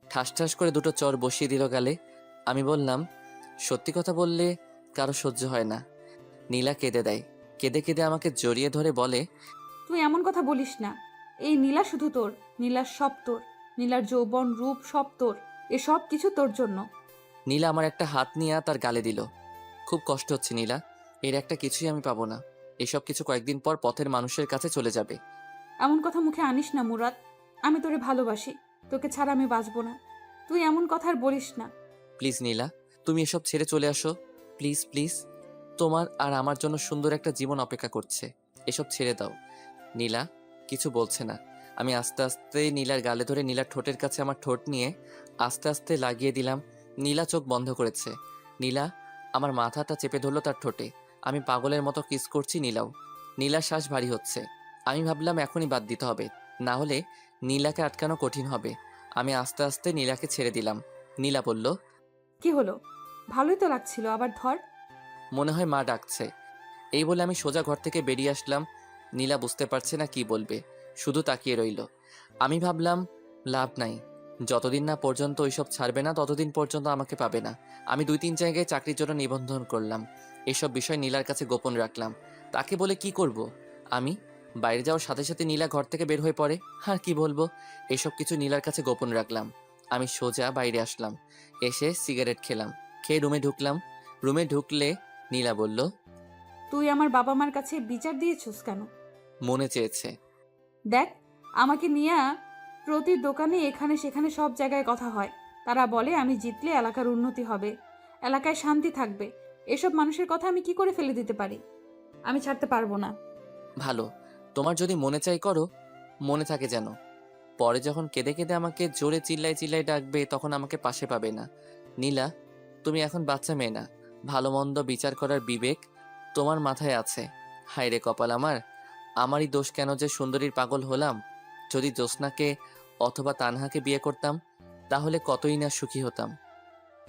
ঠাস ঠাস করে দুটো চর বসিয়ে দিল গালে। আমি বললাম, সত্যি কথা বললে কারো সহ্য হয় না। নীলা কেঁদে দেয়। কেঁদে কেঁদে আমাকে জড়িয়ে ধরে বলে,
তুই এমন কথা বলিস না। এই নীলা শুধু তোর, নীলার সব তোর, নীলার যৌবন রূপ সব তোর, এসব কিছু তোর জন্য।
নীলা আমার একটা হাত নিয়ে তার গালে দিল। খুব কষ্ট হচ্ছে নীলা, এর একটা কিছুই আমি পাবো না। এসব কিছু কয়েকদিন পর পথের মানুষের কাছে চলে যাবে।
এমন কথা মুখে আনিস না মুরাদ। আমি তোরে ভালোবাসি, তোকে ছাড়া আমি বাঁচবো না। তুই এমন কথা আর বলিস না।
প্লিজ নীলা, তুমি এসব ছেড়ে চলে আসো। প্লিজ প্লিজ, তোমার আর আমার জন্য সুন্দর একটা জীবন অপেক্ষা করছে। এসব ছেড়ে দাও। নীলা কিছু বলছে না। আমি আস্তে আস্তে নীলার গালে ধরে নীলার ঠোঁটের কাছে আমার ঠোঁট নিয়ে আস্তে আস্তে লাগিয়ে দিলাম। নীলা চোখ বন্ধ করেছে। নীলা আমার মাথাটা চেপে ধরলো তার ঠোঁটে। আমি পাগলের মতো কিস করছি। নীলার শ্বাস ভারী হচ্ছে। আমি ভাবলাম এখনই বাদ দিতে হবে, না হলে নীলাকে আটকানো কঠিন হবে। আমি আস্তে আস্তে নীলাকে ছেড়ে দিলাম। নীলা বলল,
কি হলো? ভালোই তো লাগছিল, আবার ধর।
মনে হয় মা ডাকছে। এই বলে আমি সোজা ঘর থেকে বেরিয়ে আসলাম। নীলা বুঝতে পারছে না কি বলবে, শুধু তাকিয়ে রইল। আমি ভাবলাম লাভ নাই, যতদিন না পর্যন্ত ওইসব ছাড়বে না ততদিন পর্যন্ত আমাকে পাবে না। আমি 2-3 জায়গায় চাকরির জন্য নিবন্ধন করলাম। এসব বিষয় নীলার কাছে গোপন রাখলাম। তাকে বলে কি করব? আমি বাইরে যাওয়ার সাথে সাথে নীলা ঘর থেকে বের হয়ে পড়ে। আর কি বলবো, এসব কিছু নীলার কাছে গোপন রাখলাম। আমি সোজা বাইরে আসলাম, এসে সিগারেট খেলাম, খেয়ে রুমে ঢুকলাম। রুমে ঢুকলে নীলা বলল,
তুই আমার বাবা মার কাছে বিচার দিয়েছিস কেন?
মনে চেয়েছে।
দেখ, আমাকে নিয়ে প্রতি দোকানে এখানে সেখানে সব জায়গায় কথা হয়। তারা বলে আমি জিতলে এলাকার উন্নতি হবে, এলাকায় শান্তি থাকবে। এসব মানুষের কথা আমি কি করে ফেলে দিতে পারি? আমি ছাড়তে পারবো না।
ভালো, তোমার যদি মনে চাই করো, মনে থাকে যেন। পরে যখন কেঁদে কেঁদে আমাকে জোরে চিল্লাই চিল্লাই ডাকবে তখন আমাকে পাশে পাবে না। নীলা, তুমি এখন বাচ্চা মেয়ে না, ভালো মন্দ বিচার করার বিবেক তোমার মাথায় আছে। হায় রে কপাল আমার, আমারই দোষ কেন যে সুন্দরীর পাগল হলাম। যদি জ্যোৎস্নাকে অথবা তানহাকে বিয়ে করতাম তাহলে কতই না সুখী হতাম।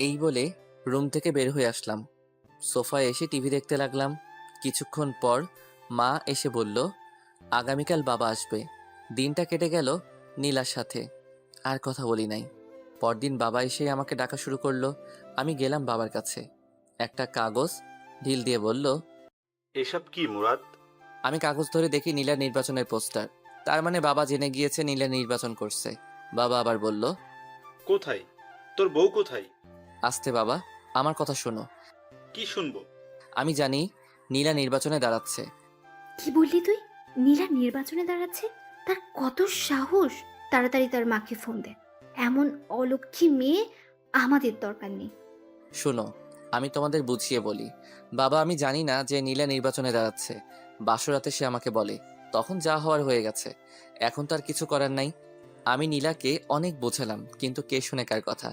এই বলে রুম থেকে বের হয়ে আসলাম। সোফায় এসে টিভি দেখতে লাগলাম। কিছুক্ষণ পর মা এসে বলল, আগামীকাল বাবা আসবে। দিনটা কেটে গেল নীলার সাথে। আর কথা বলি নাই। পরদিন বাবা এসে আমাকে ডাকা শুরু করলো। আমি গেলাম বাবার কাছে। একটা কাগজ ঢিল দিয়ে বলল,
এসব কি মুরাদ?
আমি কাগজ ধরে দেখি নীলার নির্বাচনের পোস্টার। তার মানে বাবা জেনে গিয়েছে নীলা নির্বাচন করছে। বাবা আবার বলল,
কোথায়? তোর বউ কোথায়?
আস্তে বাবা, আমার কথা শোনো।
কি শুনবো?
আমি জানি নীলা নির্বাচনে দাঁড়াচ্ছে।
কি বললি তুই? নীলা নির্বাচনে দাঁড়াচ্ছে? তার কত সাহস! তাড়াতাড়ি তার মাকে ফোন দে। এমন অলক্ষী মেয়ে আমাদের দরকার নেই।
শোনো, আমি তোমাদের বুঝিয়ে বলি। বাবা, আমি জানি না যে নীলা নির্বাচনে দাঁড়াচ্ছে। বাসরাতে সে আমাকে বলে, তখন যা হওয়ার হয়ে গেছে। এখন তার কিছু করার নাই। আমি নীলাকে অনেক বোঝালাম, কিন্তু কে শুনে কার কথা।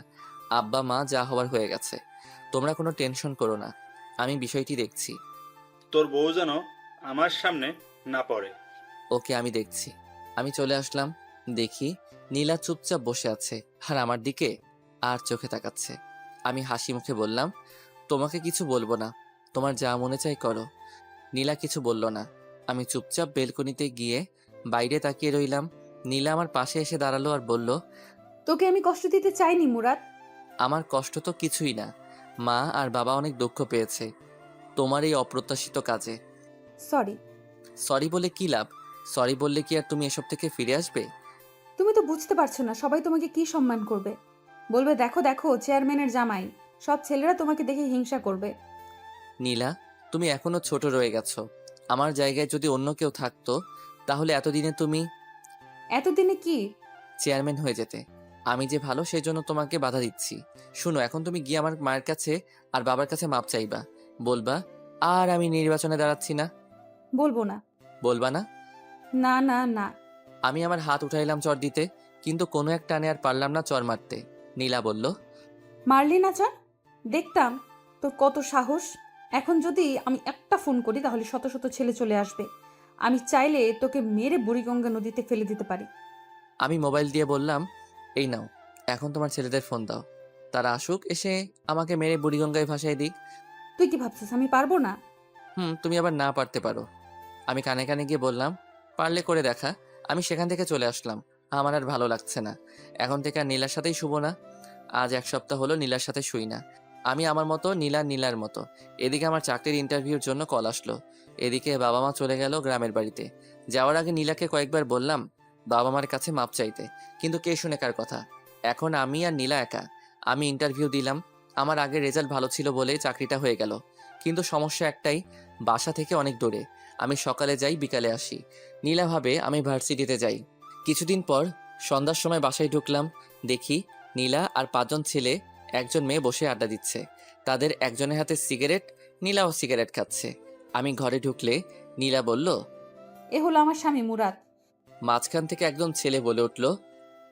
আব্বা মা যা হওয়ার হয়ে গেছে। তোমরা কোনো টেনশন করো না, আমি বিষয়টি দেখছি।
তোর বউ যেন আমার সামনে না পড়ে।
ওকে, আমি দেখছি। আমি চলে আসলাম। দেখি নীলা চুপচাপ বসে আছে আর আমার দিকে আর চোখে তাকাচ্ছে। আমি হাসি মুখে বললাম, তোমাকে কিছু বলবো না, তোমার যা মনে চাই করো। নীলা কিছু বলল না। আমি চুপচাপ বেলকনিতে গিয়ে বাইরে তাকিয়ে রইলাম। নীলা আমার পাশে এসে দাঁড়ালো আর বলল,
তোকে আমি কষ্ট দিতে চাইনি মুরাদ।
আমার কষ্ট তো কিছুই না। মা আর বাবা অনেক দুঃখ পেয়েছে তোমার এই অপ্রত্যাশিত কাজে।
সরি।
সরি বলে কি লাভ? সরি বললে কি আর তুমি এসব থেকে ফিরে আসবে?
তুমি তো বুঝতে পারছো না সবাই তোমাকে কি সম্মান করবে। বলবে, দেখো দেখো চেয়ারম্যানের জামাই। সব ছেলেরা তোমাকে দেখে হিংসা করবে।
নীলা, তুমি এখনো ছোট রয়ে গেছো। আমার জায়গায় যদি অন্য কেউ থাকতো, তাহলে এতদিনে তুমি
এতদিনে কি?
চেয়ারম্যান হয়ে যেতে। আমি যে ভালো সেই জন্য তোমাকে বাধা দিচ্ছি। শুনো, এখন তুমি গিয়ে আমার মায়ের কাছে আর বাবার কাছে মাপ চাইবা। বলবা, আর আমি নির্বাচনে দাঁড়াচ্ছি না।
বলবো না।
বলবা না?
না না না।
আমি আমার হাত উঠাইলাম চর দিতে, কিন্তু কোনো এক টানে আর পারলাম না চর মারতে। নীলা বলল,
মারলি না চল, দেখতাম তোর কত সাহস। এখন যদি আমি একটা ফোন করি তাহলে শত শত ছেলে চলে আসবে। আমি চাইলে তোকে মেরে বুড়িগঙ্গা নদীতে ফেলে দিতে পারি।
আমি মোবাইল দিয়ে বললাম, এই নাও, এখন তোমার ছেলেদের ফোন দাও। তারা আসুক, এসে আমাকে মেরে বুড়িগঙ্গায় ভাসায় দিক।
তুই কি ভাবছিস আমি পারবো না?
তুমি আবার না পারতে পারো। আমি কানে কানে গিয়ে বললাম, পারলে করে দেখা। আমি সেখান থেকে চলে আসলাম। আমার আর ভালো লাগছে না। এখন থেকে আর নীলার সাথেই শুবো না। আজ 1 সপ্তাহ হলো নীলার সাথে শুই না। আমি আমার মতো, নীলা নীলার মতো। এদিকে আমার চাকরির ইন্টারভিউর জন্য কল আসলো। এদিকে বাবা মা চলে গেল গ্রামের বাড়িতে। যাওয়ার আগে নীলাকে কয়েকবার বললাম বাবা মার কাছে মাপ চাইতে, কিন্তু কে শুনে কার কথা। এখন আমি আর নীলা একা। আমি ইন্টারভিউ দিলাম। আমার আগের রেজাল্ট ভালো ছিল বলেই চাকরিটা হয়ে গেল। কিন্তু সমস্যা একটাই, বাসা থেকে অনেক দূরে। আমি সকালে যাই, বিকালে আসি। নীলা ভাবে আমি ভার্সিটিতে যাই। কিছুদিন পর সন্ধ্যার সময় বাসায় ঢুকলাম। দেখি নীলা আর 5জন ছেলে, 1জন মেয়ে বসে আড্ডা দিচ্ছে। তাদের একজনের হাতে সিগারেট, নীলাও সিগারেট খাচ্ছে। আমি ঘরে ঢুকলে নীলা বলল,
এ হলো আমার স্বামী মুরাদ।
মাঝখান থেকে একজন ছেলে বলে উঠল,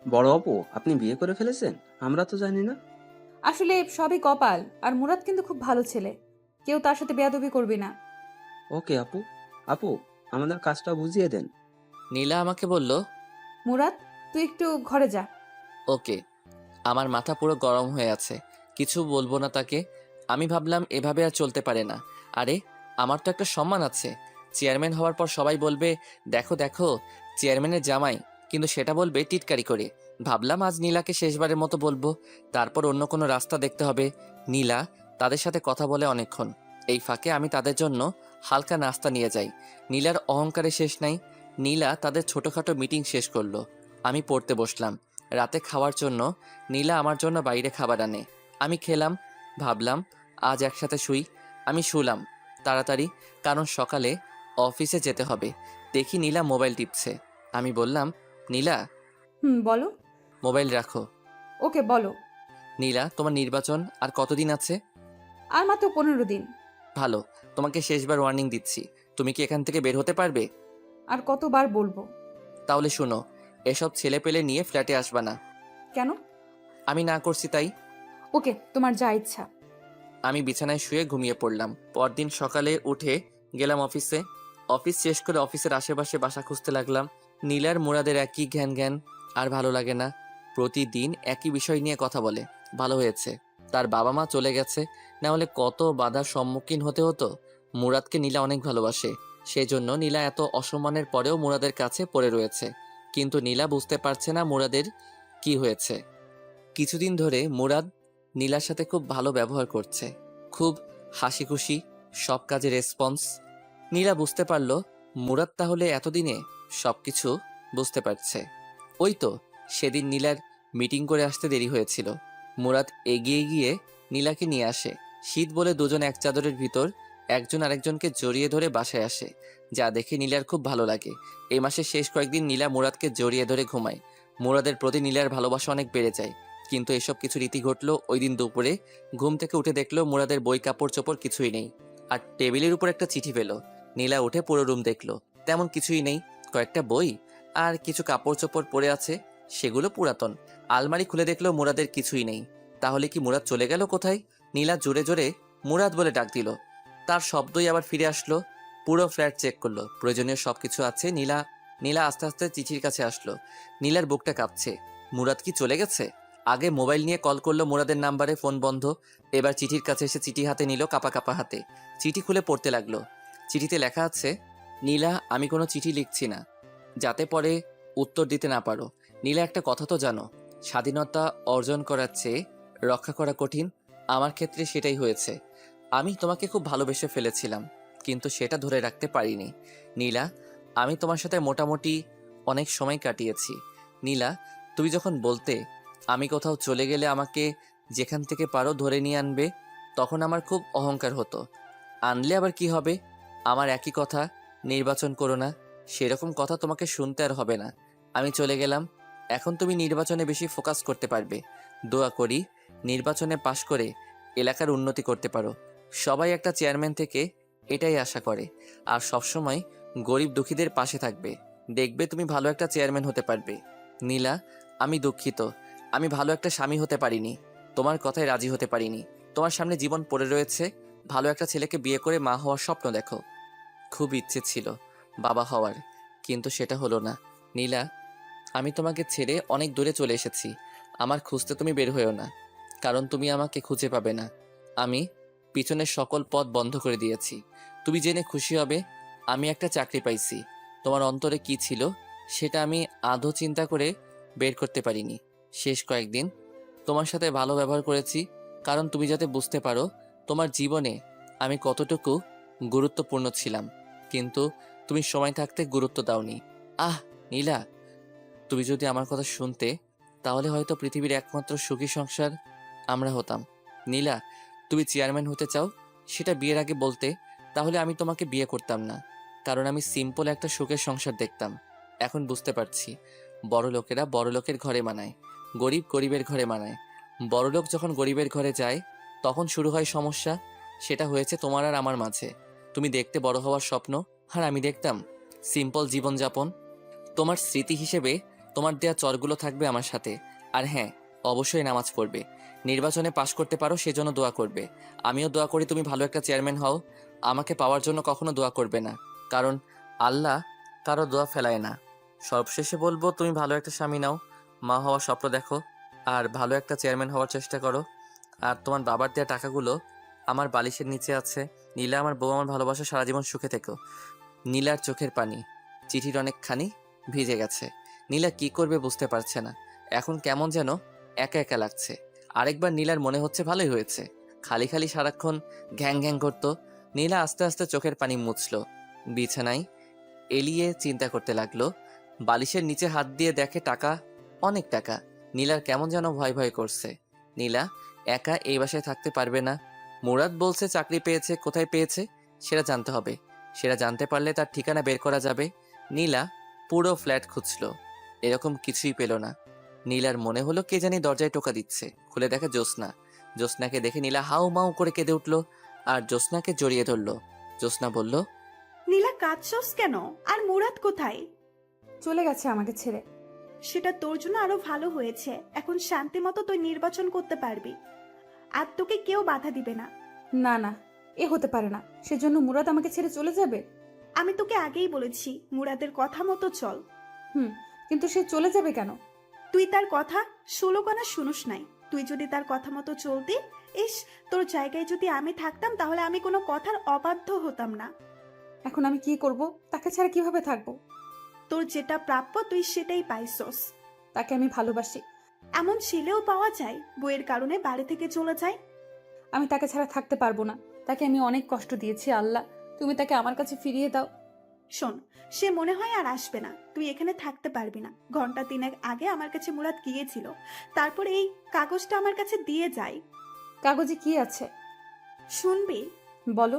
বড় আপু, আপনি বিয়ে করে ফেলেছেন? আমরা তো জানি না।
আসলে সবই কপাল। আর মুরাদ কিন্তু খুব ভালো ছেলে, কেউ তার সাথে বেয়াদবি করবি না।
ওকে আপু। আপু, আমাদের কাজটা বুঝিয়ে দেন।
নীলা আমাকে বলল,
মুরাদ, তুই একটু ঘরে যা।
ওকে। আমার মাথা পুরো গরম হয়ে আছে। কিছু বলবো না তাকে। আমি ভাবলাম এভাবে আর চলতে পারে না। আরে, আমার তো একটা সম্মান আছে। চেয়ারম্যান হওয়ার পর সবাই বলবে, দেখো দেখো চেয়ারম্যানের জামাই, কিন্তু সেটা বলবে টিটকারি করে। ভাবলাম আজ নীলাকে শেষবারের মতো বলবো, তারপর অন্য কোনো রাস্তা দেখতে হবে। নীলা তাদের সাথে কথা বলে অনেকক্ষণ। এই ফাঁকে আমি তাদের জন্য হালকা নাস্তা নিয়ে যাই। নীলার অহংকারে শেষ নাই। নীলা তাদের ছোটোখাটো মিটিং শেষ করলো। আমি পড়তে বসলাম। রাতে খাওয়ার জন্য নীলা আমার জন্য বাইরে খাবার আনে। আমি খেলাম। ভাবলাম আজ একসাথে শুই। আমি শুলাম তাড়াতাড়ি, কারণ সকালে অফিসে যেতে হবে। দেখি নীলা মোবাইল টিপছে। আমি বললাম, নীলা,
বলো।
মোবাইল রাখো।
ওকে, বলো।
নীলা, তোমার নির্বাচন আর কতদিন আছে?
আর মাত্র 15 দিন।
ভালো, তোমাকে শেষবার ওয়ার্নিং দিচ্ছি। তুমি কি এখান থেকে বের হতে পারবে?
আর কতবার বলবো?
তাহলে শোনো, এসব ছেলে পেলে নিয়ে ফ্ল্যাটে আসবা না।
কেন?
আমি না করছি তাই।
ওকে, তোমার যা ইচ্ছা।
আমি বিছানায় শুয়ে ঘুমিয়ে পড়লাম। পরদিন সকালে উঠে গেলাম অফিসে। অফিস শেষ করে অফিসের আশেপাশে বাসা খুঁজতে লাগলাম। নীলার মুরাদের একই জ্ঞান জ্ঞান, আর ভালো লাগে না। প্রতিদিন একই বিষয় নিয়ে কথা বলে। ভালো হয়েছে তার বাবা মা চলে গেছে, না হলে কত বাধার সম্মুখীন হতে হতো। মুরাদকে নীলা অনেক ভালোবাসে, সেই জন্য নীলা এত অসম্মানের পরেও মুরাদের কাছে পড়ে রয়েছে। কিন্তু নীলা বুঝতে পারছে না মুরাদের কি হয়েছে। কিছুদিন ধরে মুরাদ নীলার সাথে খুব ভালো ব্যবহার করছে, খুব হাসি খুশি, সব কাজে রেসপন্স। নীলা বুঝতে পারল মুরাদ তাহলে এতদিনে সবকিছু বুঝতে পারছে। ওই তো সেদিন নীলার মিটিং করে আসতে দেরি হয়েছিল। মুরাদ এগিয়ে গিয়ে নীলাকে নিয়ে আসে। শীত বলে দুজন এক চাদরের ভিতর একজন আরেকজনকে জড়িয়ে ধরে বাসায় আসে, যা দেখে নীলার খুব ভালো লাগে। এই মাসের শেষ কয়েকদিন নীলা মুরাদকে জড়িয়ে ধরে ঘুমায়। মুরাদের প্রতি নীলার ভালোবাসা অনেক বেড়ে যায়। কিন্তু এসব কিছু রীতি ঘটলো ওই দিন দুপুরে। ঘুম থেকে উঠে দেখলো মুরাদের বই কাপড় চোপড় কিছুই নেই, আর টেবিলের উপর একটা চিঠি পেল। নীলা উঠে পুরো রুম দেখলো, তেমন কিছুই নেই, কয়েকটা বই আর কিছু কাপড় চোপড় পরে আছে, সেগুলো পুরাতন। আলমারি খুলে দেখলো মুরাদের কিছুই নেই। তাহলে কি মুরাদ চলে গেল কোথায়? নীলা জোরে জোরে মুরাদ বলে ডাক দিল, তার শব্দই আবার ফিরে আসলো। পুরো ফ্ল্যাট চেক করলো, প্রয়োজনীয় সবকিছু আছে। নীলা আস্তে আস্তে চিঠির কাছে আসলো। নীলার বুকটা কাঁপছে। মুরাদ কি চলে গেছে? আগে মোবাইল নিয়ে কল করলো মুরাদের নাম্বারে, ফোন বন্ধ। এবার চিঠির কাছে এসে চিঠি হাতে নিল, কাপা কাপা হাতে। চিঠি খুলে পড়তে লাগলো। চিঠিতে লেখা আছে, নীলা, আমি কোনো চিঠি লিখছি না যাতে পরে উত্তর দিতে না পারো। নীলা, একটা কথা তো জানো, স্বাধীনতা অর্জন করার চেয়ে রক্ষা করা কঠিন। আমার ক্ষেত্রে সেটাই হয়েছে। আমি তোমাকে খুব ভালোবেসে ফেলেছিলাম, কিন্তু সেটা ধরে রাখতে পারিনি। নীলা, আমি তোমার সাথে মোটামুটি অনেক সময় কাটিয়েছি। নীলা, তুমি যখন বলতে আমি কোথাও চলে গেলে আমাকে যেখান থেকে পারো ধরে নিয়ে আনবে, তখন আমার খুব অহংকার হতো। আনলে আবার কি হবে? আমার একই কথা, নির্বাচন করো না। সেরকম কথা তোমাকে শুনতে আর হবে না। আমি চলে গেলাম, এখন তুমি নির্বাচনে বেশি ফোকাস করতে পারবে। দোয়া করি নির্বাচনে পাশ করে এলাকার উন্নতি করতে পারো। সবাই একটা চেয়ারম্যান থেকে এটাই আশা করে, আর সবসময় গরিব দুঃখীদের পাশে থাকবে। দেখবে তুমি ভালো একটা চেয়ারম্যান হতে পারবে। নীলা, আমি দুঃখিত, আমি ভালো একটা স্বামী হতে পারিনি, তোমার কথায় রাজি হতে পারিনি। তোমার সামনে জীবন পড়ে রয়েছে, ভালো একটা ছেলেকে বিয়ে করে মা হওয়ার স্বপ্ন দেখো। খুব ইচ্ছে ছিল বাবা হওয়ার, কিন্তু সেটা হলো না। নীলা, আমি তোমাকে ছেড়ে অনেক দূরে চলে এসেছি। আমার খুঁজতে তুমি বের হয়েও না, কারণ তুমি আমাকে খুঁজে পাবে না। আমি পিছনের সকল পথ বন্ধ করে দিয়েছি। তুমি জেনে খুশি হবে, আমি একটা চাকরি পাইছি। তোমার অন্তরে কি ছিল সেটা আমি আদৌ চিন্তা করে বের করতে পারিনি। শেষ কয়েকদিন তোমার সাথে ভালো ব্যবহার করেছি, কারণ তুমি যাতে বুঝতে পারো তোমার জীবনে আমি কতটুকু গুরুত্বপূর্ণ ছিলাম। কিন্তু তুমি সময় থাকতে গুরুত্ব দাওনি। আহ নীলা, তুমি যদি আমার কথা শুনতে, তাহলে হয়তো পৃথিবীর একমাত্র সুখী সংসার আমরা হতাম। নীলা, তুমি চেয়ারম্যান হতে চাও, সেটা বিয়ের আগে বলতে, তাহলে আমি তোমাকে বিয়ে করতাম না, কারণ আমি সিম্পল একটা সুখের সংসার দেখতাম। এখন বুঝতে পারছি, বড় লোকেরা বড় লোকের ঘরে মানায়, গরিব গরিবের ঘরে মানায়। বড় লোক যখন গরিবের ঘরে যায়, তখন শুরু হয় সমস্যা। সেটা হয়েছে তোমার আর আমার মাঝে। তুমি দেখতে বড় হওয়ার স্বপ্ন, আর আমি দেখতাম সিম্পল জীবনযাপন। তোমার স্মৃতি হিসেবে তোমার দেয়া চরগুলো থাকবে আমার সাথে। আর হ্যাঁ, অবশ্যই নামাজ পড়বে, নির্বাচনে পাশ করতে পারো সেজন্য দোয়া করবে। আমিও দোয়া করি তুমি ভালো একটা চেয়ারম্যান হও। আমাকে পাওয়ার জন্য কখনো দোয়া করবে না, কারণ আল্লাহ কারো দোয়া ফেলায় না। সবশেষে বলবো, তুমি ভালো একটা স্বামী নাও, মা হওয়ার স্বপ্ন দেখো, আর ভালো একটা চেয়ারম্যান হওয়ার চেষ্টা করো। আর তোমার বাবার দেওয়া টাকাগুলো আমার বালিশের নিচে আছে। নীলা, আমার বউ, আমার ভালোবাসা, সারা জীবন সুখে থেকো। নীলার চোখের পানি চিঠির অনেকখানি ভিজে গেছে। নীলা কি করবে বুঝতে পারছে না। এখন কেমন যেন একা একা লাগছে। আরেকবার নীলার মনে হচ্ছে ভালোই হয়েছে, খালি খালি সারাক্ষণ ঘ্যাং ঘ্যাং করতো। নীলা আস্তে আস্তে চোখের পানি মুছলো, বিছানায় এলিয়ে চিন্তা করতে লাগলো। বালিশের নিচে হাত দিয়ে দেখে টাকা, অনেক টাকা। নীলার কেমন যেন ভয় ভয় করছে। নীলা একা এই বাসায় থাকতে পারবে না। মুরাদ বলছে চাকরি পেয়েছে, কোথায় পেয়েছে সেটা জানতে হবে। সেটা জানতে পারলে তার ঠিকানা বের করা যাবে। নীলা পুরো ফ্ল্যাট খুঁজলো, এরকম কিছুই পেল না। নীলার মনে হলো কে জানি দরজায় টোকা দিচ্ছে। খুলে দেখে জ্যোৎস্না। জ্যোৎস্নাকে দেখে নীলা হাউ মাউ করে কেঁদে উঠলো, আর জ্যোৎস্নাকে জড়িয়ে ধরলো। জ্যোৎস্না বলল,
নীলা, কাঁদছস কেন? আর মুরাদ কোথায়?
চলে গেছে আমাকে ছেড়ে।
সেটা তোর জন্য আরো ভালো হয়েছে। এখন শান্তি মতো তুই নির্বাচন করতে পারবি, আর তোকে কেউ বাধা দিবে না।
না না, এ হতে পারে না। সেজন্য মুরাদ আমাকে ছেড়ে চলে যাবে?
আমি তোকে আগেই বলেছি, মুরাদের কথা মতো চল।
কিন্তু সে চলে যাবে কেন?
তুই তার কথা ষোলো কানা শুনুস নাই। তুই যদি তার কথা মতো চলতি, ইস, তোর জায়গায় যদি আমি থাকতাম তাহলে আমি কোনো কথার অবাধ্য হতাম না।
এখন আমি কি করব? তাকে ছাড়া কিভাবে থাকবো?
তোর যেটা প্রাপ্য তুই সেটাই পাইছস।
তাকে আমি ভালোবাসি।
এমন ছেলেও পাওয়া যায় বইয়ের কারণে বাড়ি থেকে চলে যায়।
আমি তাকে ছাড়া থাকতে পারবো না। তাকে আমি অনেক কষ্ট দিয়েছি। আল্লাহ, তুমি তাকে আমার কাছে ফিরিয়ে দাও।
শোন, সে মনে হয় আর আসবে না, তুই এখানে থাকতে পারবি না। ঘন্টা 3 আগে আমার কাছে মুরাদ গিয়েছিল, তারপর এই কাগজটা আমার কাছে দিয়ে যায়।
কাগজে কি আছে?
শুনবি?
বলো।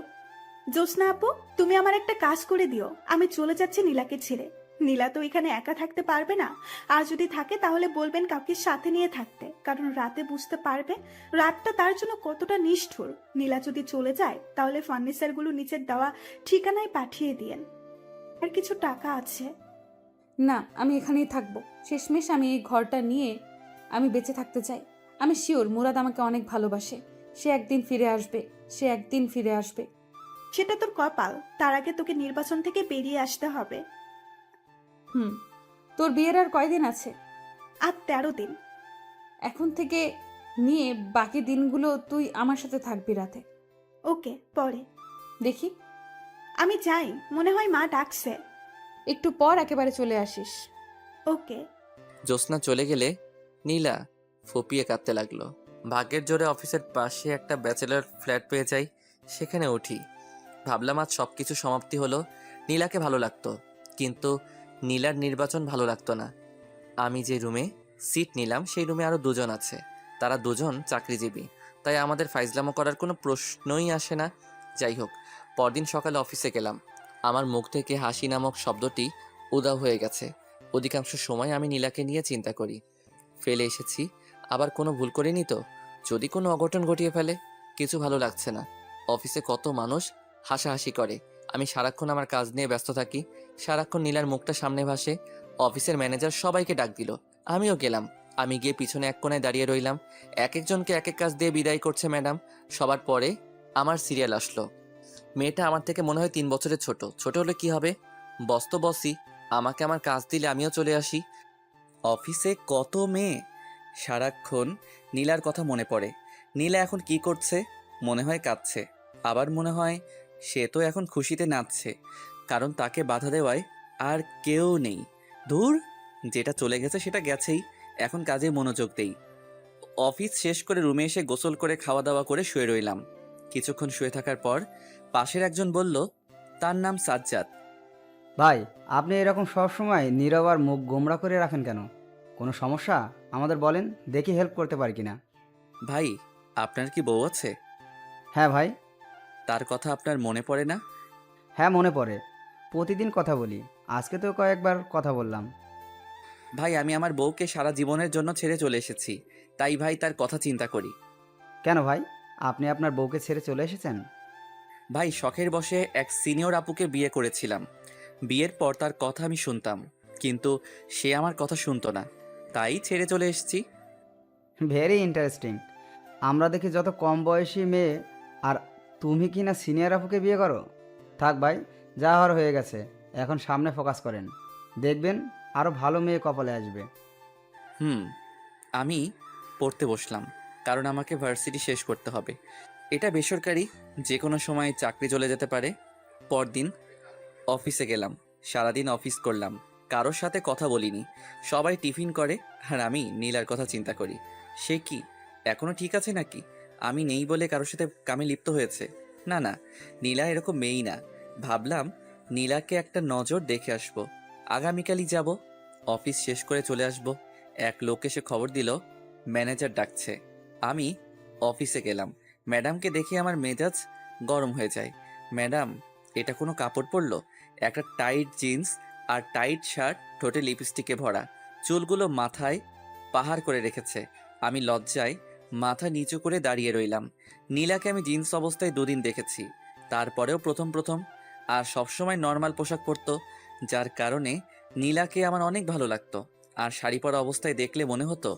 জ্যোৎস্না আপু, তুমি আমার একটা কাজ করে দিও। আমি চলে যাচ্ছি নীলাকে ছেড়ে। নীলা তো এখানে একা থাকতে পারবে না, আর যদি থাকে তাহলে বলবেন কাউকে সাথে নিয়ে থাকতে, কারণ রাতে বুঝতে পারবে রাতটা তার জন্য কতটা নিষ্ঠুর। নীলা যদি চলে যায় তাহলে ফার্নিচারগুলো নিচের দেওয়া ঠিকানায় পাঠিয়ে দিয়েন। আর কিছু টাকা আছে।
না, আমি এখানেই থাকবো। শেষমেশ আমি এই ঘরটা নিয়ে আমি বেঁচে থাকতে চাই। আমি শিওর মুরাদ আমাকে অনেক ভালোবাসে। সে একদিন ফিরে আসবে। সে একদিন ফিরে আসবে।
সেটা তোর কপাল, তার আগে তোকে নির্বাচন থেকে বেরিয়ে আসতে হবে।
তোর বিয়ের আর কয়দিন আছে?
আর 13 দিন।
এখন থেকে নিয়ে বাকি দিনগুলো তুই আমার সাথে থাকবি রাতে।
ওকে, পরে
দেখি।
আমি যাই, মনে হয় মা ডাকছে।
একটু পর একেবারে চলে আসিস।
ওকে।
জ্যোৎস্না চলে গেলে নীলা ফুপিয়ে কাঁদতে লাগলো। ভাগ্যের জোরে অফিসের পাশে একটা ব্যাচেলর ফ্ল্যাট পেয়ে যাই, সেখানে উঠি। ভাবলাম আজ সব কিছু সমাপ্তি হলো। নীলাকে ভালো লাগতো, কিন্তু নীলার নির্বাচন ভালো লাগতো না। আমি যে রুমে সিট নিলাম সেই রুমে আরও দুজন আছে। তারা দুজন চাকরিজীবী, তাই আমাদের ফাইজলামো করার কোনো প্রশ্নই আসে না। যাই হোক, পরদিন সকালে অফিসে গেলাম। আমার মুখ থেকে হাসি নামক শব্দটি উধাও হয়ে গেছে। অধিকাংশ সময় আমি নীলাকে নিয়ে চিন্তা করি। ফেলে এসেছি, আবার কোনো ভুল করিনি তো? যদি কোনো অঘটন ঘটিয়ে ফেলে? কিছু ভালো লাগছে না। অফিসে কত মানুষ হাসাহাসি করে, আমি সারাক্ষণ আমার কাজ নিয়ে ব্যস্ত থাকি। সারাক্ষণ নীলার মুখটা সামনে ভাসে। অফিসের ম্যানেজার সবাইকে ডাক দিল, আমিও গেলাম। আমি গিয়ে পিছনে এক কোণায় দাঁড়িয়ে রইলাম। এক একজনকে এক এক কাজ দিয়ে বিদায় করছে ম্যাডাম। সবার পরে আমার সিরিয়াল আসলো। মেয়েটা আমার থেকে মনে হয় 3 বছরের ছোট। ছোট হলে কি হবে, বস তো বসই। আমাকে আমার কাজ দিলে আমিও চলে আসি। অফিসে কত মেয়ে, সারাক্ষণ নীলার কথা মনে পড়ে। নীলা এখন কি করছে? মনে হয় কাঁদছে, আবার মনে হয় সে তো এখন খুশিতে নাচছে, কারণ তাকে বাধা দেওয়ায় আর কেউ নেই। ধুর, যেটা চলে গেছে সেটা গেছেই, এখন কাজে মনোযোগ দেই। অফিস শেষ করে রুমে এসে গোসল করে খাওয়া দাওয়া করে শুয়ে রইলাম। কিছুক্ষণ শুয়ে থাকার পর পাশের একজন বলল, তার নাম সাজ্জাদ।
ভাই, আপনি এরকম সব সময় নীরব আর মুখ গোমড়া করে রাখেন কেন? কোনো সমস্যা? আমাদের বলেন, দেখি হেল্প করতে পারি কিনা।
ভাই, আপনার কি বউ আছে?
হ্যাঁ ভাই।
তার কথা আপনার মনে পড়ে না?
হ্যাঁ, মনে পড়ে। প্রতিদিন কথা বলি, আজকে তো কয়েকবার কথা বললাম।
ভাই, আমি আমার বউকে সারা জীবনের জন্য ছেড়ে চলে এসেছি, তাই ভাই তার কথা চিন্তা করি।
কেন ভাই, আপনি আপনার বউকে ছেড়ে চলে এসেছেন?
ভাই, শখের বশে এক সিনিয়র আপুকে বিয়ে করেছিলাম। বিয়ের পর তার কথা আমি শুনতাম, কিন্তু সে আমার কথা শুনতো না, তাই ছেড়ে চলে এসেছি।
Very interesting. আমরা দেখি যত কম বয়সী মেয়ে, আর তুমি কি না সিনিয়র আপুকে বিয়ে করো? থাক ভাই, যা হওয়ার হয়ে গেছে, এখন সামনে ফোকাস করেন। দেখবেন আরও ভালো মেয়ে কপালে আসবে।
আমি পড়তে বসলাম, কারণ আমাকে ভার্সিটি শেষ করতে হবে। এটা বেসরকারি, যে কোনো সময় চাকরি চলে যেতে পারে। পরদিন অফিসে গেলাম, সারাদিন অফিস করলাম, কারোর সাথে কথা বলিনি। সবাই টিফিন করে আর আমি নীলার কথা চিন্তা করি। সে কি এখনো ঠিক আছে নাকি? আমি নেই বলে কারোর সাথে কামে লিপ্ত হয়েছে? না না, নীলা এরকম মেয়েই না। ভাবলাম নীলাকে একটা নজর দেখে আসবো, আগামীকালই যাব। অফিস শেষ করে চলে আসব। এক লোক এসে খবর দিল ম্যানেজার ডাকছে। আমি অফিসে গেলাম। ম্যাডামকে দেখে আমার মেজাজ গরম হয়ে যায়। ম্যাডাম, এটা কোনো কাপড় পরলো? একটা টাইট জিন্স আর টাইট শার্ট, ঠোঁটে লিপস্টিকে ভরা, চুলগুলো মাথায় পাহাড় করে রেখেছে। আমি লজ্জায় মাথা নিচু করে দাঁড়িয়ে রইলাম। নীলাকে আমি জিন্স অবস্থায় 2 দিন দেখেছি, তারপরেও প্রথম প্রথম। আর সবসময় নর্মাল পোশাক পরতো, যার কারণে নীলাকে আমার অনেক ভালো লাগতো। আর শাড়ি পরা অবস্থায় দেখলে মনে হতো,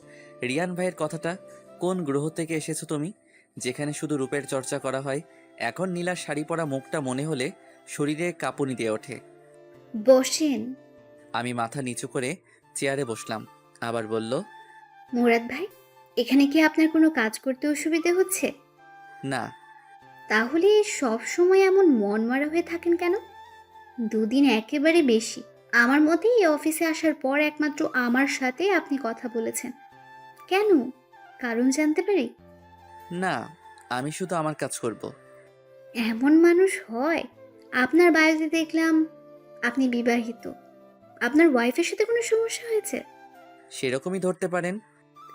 রিয়ান ভাইয়ের কথাটা, কোন গ্রহ থেকে এসেছো তুমি, যেখানে শুধু রূপের চর্চা করা হয়। এখন নীলার শাড়ি পরা মুখটা মনে হলে শরীরে কাঁপুনি দিয়ে ওঠে।
বসেন।
আমি মাথা নিচু করে চেয়ারে বসলাম, আবার বলল,
মুরাদ ভাই, এখানে কি আপনার কোনো কাজ করতে অসুবিধা হচ্ছে?
না।
তাহলে সব সময় এমন মনমরা হয়ে থাকেন কেন? দুদিন একেবারে বেশি। আমার মতে এই অফিসে আসার পর একমাত্র আমার সাথে আপনি কথা বলেছেন। কেন? কারণ জানতে পারি?
না, আমি শুধু আমার কাজ করব।
এমন মানুষ হয়? আপনার বাড়িতে দেখলাম আপনি বিবাহিত। আপনার ওয়াইফের সাথে কোনো সমস্যা হয়েছে?
সেরকমই ধরতে পারেন।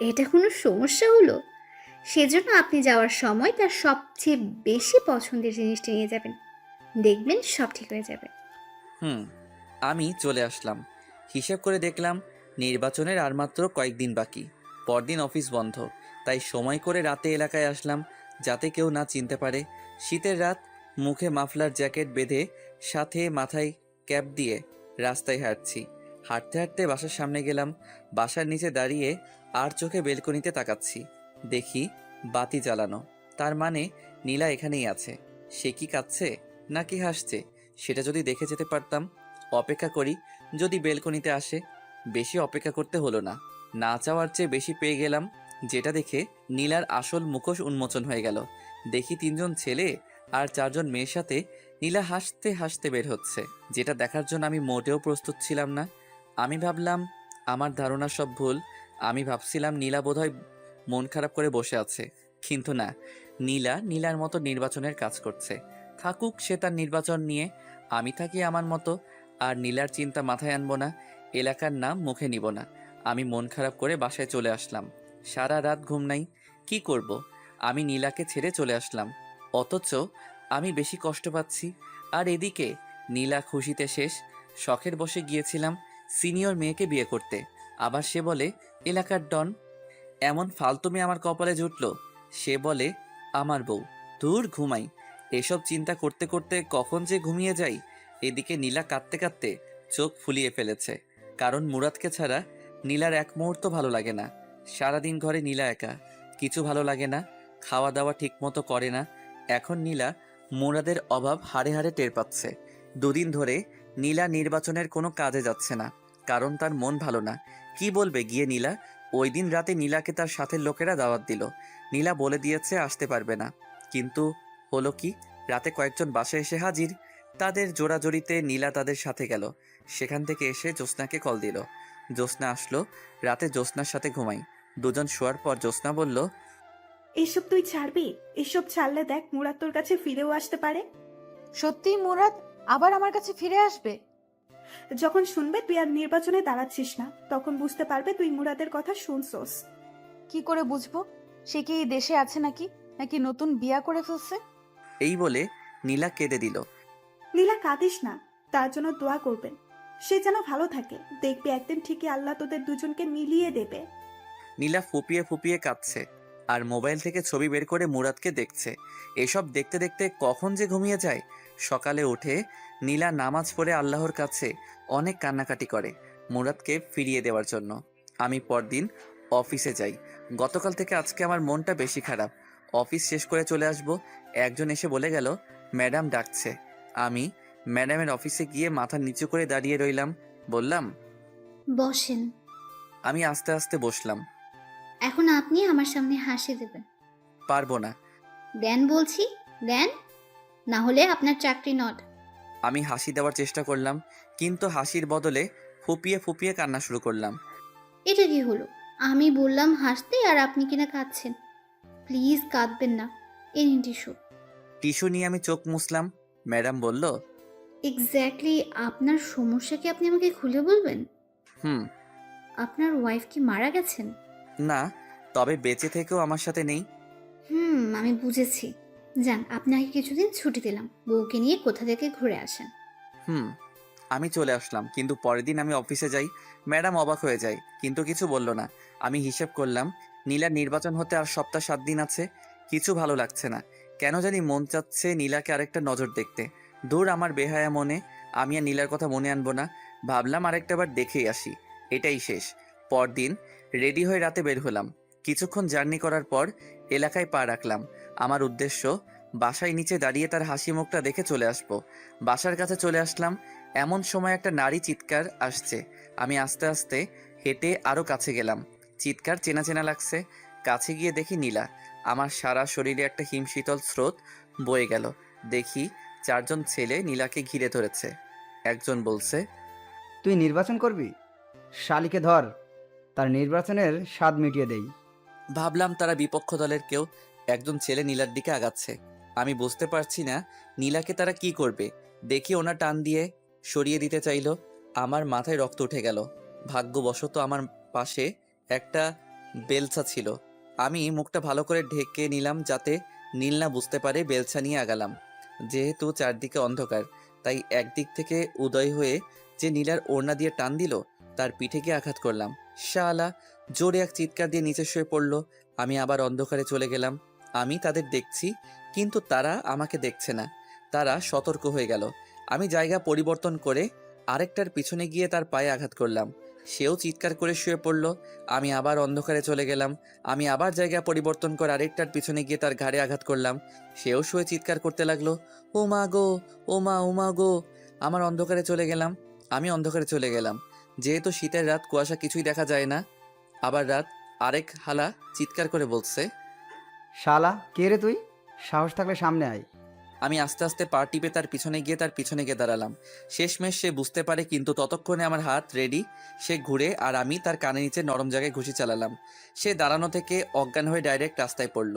এটা কোনো সমস্যা হলো? সেজন্য আপনি যাওয়ার সময় তার সবচেয়ে বেশি পছন্দের জিনিসটা নিয়ে যাবেন। দেখবেন সব ঠিক হয়ে যাবে।
হুম। আমি চলে আসলাম। হিসেব করে দেখলাম নির্বাচনের আর মাত্র কয়েকদিন বাকি। পরদিন অফিস বন্ধ, তাই সময় করে রাতে এলাকায় আসলাম যাতে কেউ না চিনতে পারে। শীতের রাত, মুখে মাফলার জ্যাকেট বেঁধে সাথে মাথায় ক্যাপ দিয়ে রাস্তায় হাঁটছি। হাঁটতে হাঁটতে বাসার সামনে গেলাম। বাসার নিচে দাঁড়িয়ে আর চোখে বেলকনিতে তাকাচ্ছি। দেখি বাতি জ্বালানো, তার মানে নীলা এখানেই আছে। সে কি কাঁদছে নাকি হাসছে সেটা যদি দেখে যেতে পারতাম। অপেক্ষা করি যদি বেলকনিতে আসে। বেশি অপেক্ষা করতে হলো না, না চাওয়ার চেয়ে বেশি পেয়ে গেলাম, যেটা দেখে নীলার আসল মুখোশ উন্মোচন হয়ে গেল। দেখি 3জন ছেলে আর 4জন মেয়ের সাথে নীলা হাসতে হাসতে বের হচ্ছে, যেটা দেখার জন্য আমি মোটেও প্রস্তুত ছিলাম না। আমি ভাবলাম আমার ধারণা সব ভুল। আমি ভাবছিলাম নীলা বোধহয় মন খারাপ করে বসে আছে, কিন্তু না, নীলা নীলার মতো নির্বাচনের কাজ করছে। থাকুক সে তার নির্বাচন নিয়ে, আমি থাকি আমার মতো। আর নীলার চিন্তা মাথায় আনবো না, এলাকার নাম মুখে নিব না। আমি মন খারাপ করে বাসায় চলে আসলাম। সারা রাত ঘুম নাই। কি করব? আমি নীলাকে ছেড়ে চলে আসলাম, অথচ আমি বেশি কষ্ট পাচ্ছি। আর এদিকে নীলা খুশিতে শেষ। শখের বসে গিয়েছিলাম সিনিয়র মেয়েকে বিয়ে করতে, আবার সে বলে এলাকার ডন। এমন ফালতু মেয়ে আমার কপালে জুটলো, সে বলে আমার বউ। দূর ঘুমাই। এসব চিন্তা করতে করতে কখন যে ঘুমিয়ে যাই। এদিকে নীলা কাঁদতে কাঁদতে চোখ ফুলিয়ে ফেলেছে, কারণ মুরাদকে ছাড়া নীলার এক মুহূর্ত ভালো লাগে না। সারাদিন ঘরে নীলা একা, কিছু ভালো লাগে না, খাওয়া দাওয়া ঠিকমতো করে না। এখন নীলা মুরাদের অভাব হাড়ে হাড়ে টের পাচ্ছে। দুদিন ধরে নীলা নির্বাচনের কোনো কাজে যাচ্ছে না, কারণ তার মন ভালো না। কি বলবে গিয়ে নীলা? ওই দিন রাতে নীলাকে তার সাথের লোকেরা দাওয়াত দিল। নীলা বলে দিয়েছে আসতে পারবে না, কিন্তু হলো কি, রাতে কয়েকজন বাসায় এসে হাজির। তাদের জোড়াজড়িতে নীলা তাদের সাথে গেল। সেখান থেকে এসে জ্যোৎস্নাকে কল দিল। জ্যোৎস্না আসলো। রাতে জ্যোৎস্নার সাথে ঘুমাই। দুজন শোয়ার পর জ্যোৎস্না বলল,
এসব তুই ছাড়বি? এসব ছাড়লে দেখ মুরাদ তোর কাছে ফিরেও আসতে পারে।
সত্যিই মুরাদ আবার আমার কাছে ফিরে আসবে?
যখন শুনবে তুই আর নির্বাচনে দাঁড়াচ্ছিস না, তখন বুঝতে পারবে তুই মুরাদের কথা শুনছস।
কি করে বুঝবো? সে কি এই দেশে আছে নাকি নাকি নতুন বিয়া করে ফেলছে?
এই বলে নীলা কেঁদে দিল।
নীলা কাঁদিস না, তার জন্য দোয়া করবেন। সে যেন ভালো থাকে। দেখবি একদিন ঠিকই আল্লাহ তোদের দুজনকে মিলিয়ে দেবে।
নীলা ফুপিয়ে ফুপিয়ে কাঁদছে আর মোবাইল থেকে ছবি বের করে মুরাদকে দেখছে। এসব দেখতে দেখতে কখন যে ঘুমিয়ে যায়। সকালে উঠে নীলা নামাজ পড়ে আল্লাহর কাছে অনেক কান্নাকাটি করে মুরাদকে ফিরিয়ে দেওয়ার জন্য। আমি পরদিন অফিসে যাই। গতকাল থেকে আজকে আমার মনটা বেশি খারাপ। অফিস শেষ করে চলে আসব, একজন এসে বলে গেল ম্যাডাম ডাকছে। আমি ম্যাডামের অফিসে গিয়ে মাথা নিচু করে দাঁড়িয়ে রইলাম। বললাম,
বসেন।
আমি আস্তে আস্তে বসলাম।
এখন আপনি আমার সামনে হাসি দেবেন।
পারবো না।
দেন বলছি, দেন, না হলে আপনার চাকরি নট।
আমি হাসি দেওয়ার চেষ্টা করলাম, কিন্তু হাসির বদলে ফুপিয়ে ফুপিয়ে কান্না শুরু করলাম।
এটা কি হলো? আমি বললাম হাসতে আর আপনি কিনা কাঁদছেন। প্লিজ কাঁদবেন না। এই নিন টিস্যু।
টিস্যু নিয়ে আমি চোখ মুছলাম। ম্যাডাম বলল,
এক্স্যাক্টলি আপনার সমস্যা কি আপনি আমাকে খুলে বলবেন?
হুম।
আপনার ওয়াইফ কি মারা গেছেন?
না, তবে বেঁচে থেকেও আমার সাথে নেই।
আমি বুঝেছি। যান, আপনাকে কিছুদিন ছুটি দিলাম। বউকে নিয়ে কোথা থেকে ঘুরে আসেন।
হুম। আমি চলে আসলাম, কিন্তু পরের দিন আমি অফিসে যাই। ম্যাডাম অবাক হয়ে যায়, কিন্তু কিছু বলল না। আমি হিসেব করলাম নীলার নির্বাচন হতে আর সপ্তাহ 7 দিন আছে। কিছু ভালো লাগছে না, কেন জানি মন চাচ্ছে নীলাকে আরেকটা নজর দেখতে। দূর আমার বেহায়া মনে, আমি আর নীলার কথা মনে আনবো না। ভাবলাম আরেকটা বার দেখেই আসি, এটাই শেষ। পরদিন রেডি হয়ে রাতে বের হলাম। কিছুক্ষণ জার্নি করার পর এলাকায় পা রাখলাম। আমার উদ্দেশ্য বাসায় নিচে দাঁড়িয়ে তার হাসি মুখটা দেখে চলে আসবো। বাসার কাছে চলে আসলাম, এমন সময় একটা নারী চিৎকার আসছে। আমি আস্তে আস্তে হেঁটে আরো কাছে গেলাম। চিৎকার চেনা চেনা লাগছে। কাছে গিয়ে দেখি নীলা। আমার সারা শরীরে একটা হিমশীতল স্রোত বয়ে গেল। দেখি 4 জন ছেলে নীলাকে ঘিরে ধরেছে। একজন বলছে,
তুই নির্বাচন করবি? শালিকে ধর, তার নির্বাচনের স্বাদ মিটিয়ে দেই।
ভাবলাম তারা বিপক্ষ দলের কেউ। একজন ছেলে নীলার দিকে আগাচ্ছে। আমি বুঝতে পারছি না নীলাকে তারা কি করবে। দেখি ওনা টান দিয়ে সরিয়ে দিতে চাইলো। আমার মাথায় রক্ত উঠে গেল। ভাগ্যবশত আমার পাশে একটা বেলচা ছিল। আমি মুখটা ভালো করে ঢেকে নিলাম যাতে নীল না বুঝতে পারে। বেলচা নিয়ে আগালাম। যেহেতু চারদিকে অন্ধকার, তাই একদিক থেকে উদয় হয়ে যে নীলার ওড়না দিয়ে টান দিল, তার পিঠে গিয়ে আঘাত করলাম। শালা! জোরে এক চিৎকার দিয়ে নিচে শুয়ে পড়ল। আমি আবার অন্ধকারে চলে গেলাম। আমি তাদের দেখছি, কিন্তু তারা আমাকে দেখছে না। তারা সতর্ক হয়ে গেল। আমি জায়গা পরিবর্তন করে আরেকটার পিছনে গিয়ে তার পায়ে আঘাত করলাম। সেও চিৎকার করে শুয়ে পড়ল। আমি আবার অন্ধকারে চলে গেলাম। আমি আবার জায়গা পরিবর্তন করে আরেকটার পিছনে গিয়ে তার ঘাড়ে আঘাত করলাম। সেও শুয়ে চিৎকার করতে লাগলো, ও মা গো, ও মা, ও মা গো। আমি অন্ধকারে চলে গেলাম। যেহেতু শীতের রাত, কুয়াশা, কিছুই দেখা যায় না। আবার রাত। আরেক হালা চিৎকার করে বলছে,
শালা কে রে তুই? সাহস থাকলে সামনে আয়।
আমি আস্তে আস্তে পা টিপে তার পিছনে গিয়ে দাঁড়ালাম। শেষমেশ সে বুঝতে পারে, কিন্তু ততক্ষণে আমার হাত রেডি। সে ঘুরে আর আমি তার কানে নিচে নরম জায়গায় ঘুষি চালালাম। সে দাঁড়ানো থেকে অজ্ঞান হয়ে ডাইরেক্ট রাস্তায় পড়ল।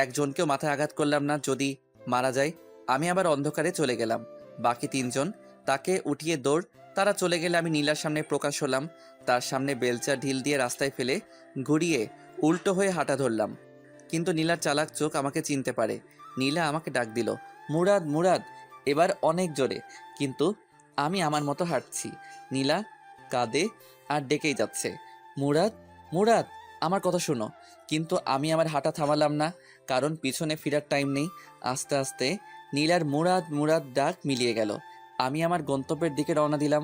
একজনকেও মাথায় আঘাত করলাম না, যদি মারা যায়। আমি আবার অন্ধকারে চলে গেলাম। বাকি 3 জন তাকে উঠিয়ে দৌড়। তারা চলে গেলে আমি নীলার সামনে প্রকাশ হলাম। তার সামনে বেলচা ঢিল দিয়ে রাস্তায় ফেলে ঘুরিয়ে উল্টো হয়ে হাঁটা ধরলাম। কিন্তু নীলার চালাক চোখ আমাকে চিনতে পারে। নীলা আমাকে ডাক দিল, মুরাদ, মুরাদ। এবার অনেক জোরে, কিন্তু আমি আমার মতো হাঁটছি। নীলা কাঁদে আর ডেকেই যাচ্ছে, মুরাদ, মুরাদ, আমার কথা শোনো। কিন্তু আমি আমার হাঁটা থামালাম না, কারণ পিছনে ফেরার টাইম নেই। আস্তে আস্তে নীলার মুরাদ, মুরাদ ডাক মিলিয়ে গেল। আমি আমার গন্তব্যের দিকে রওনা দিলাম।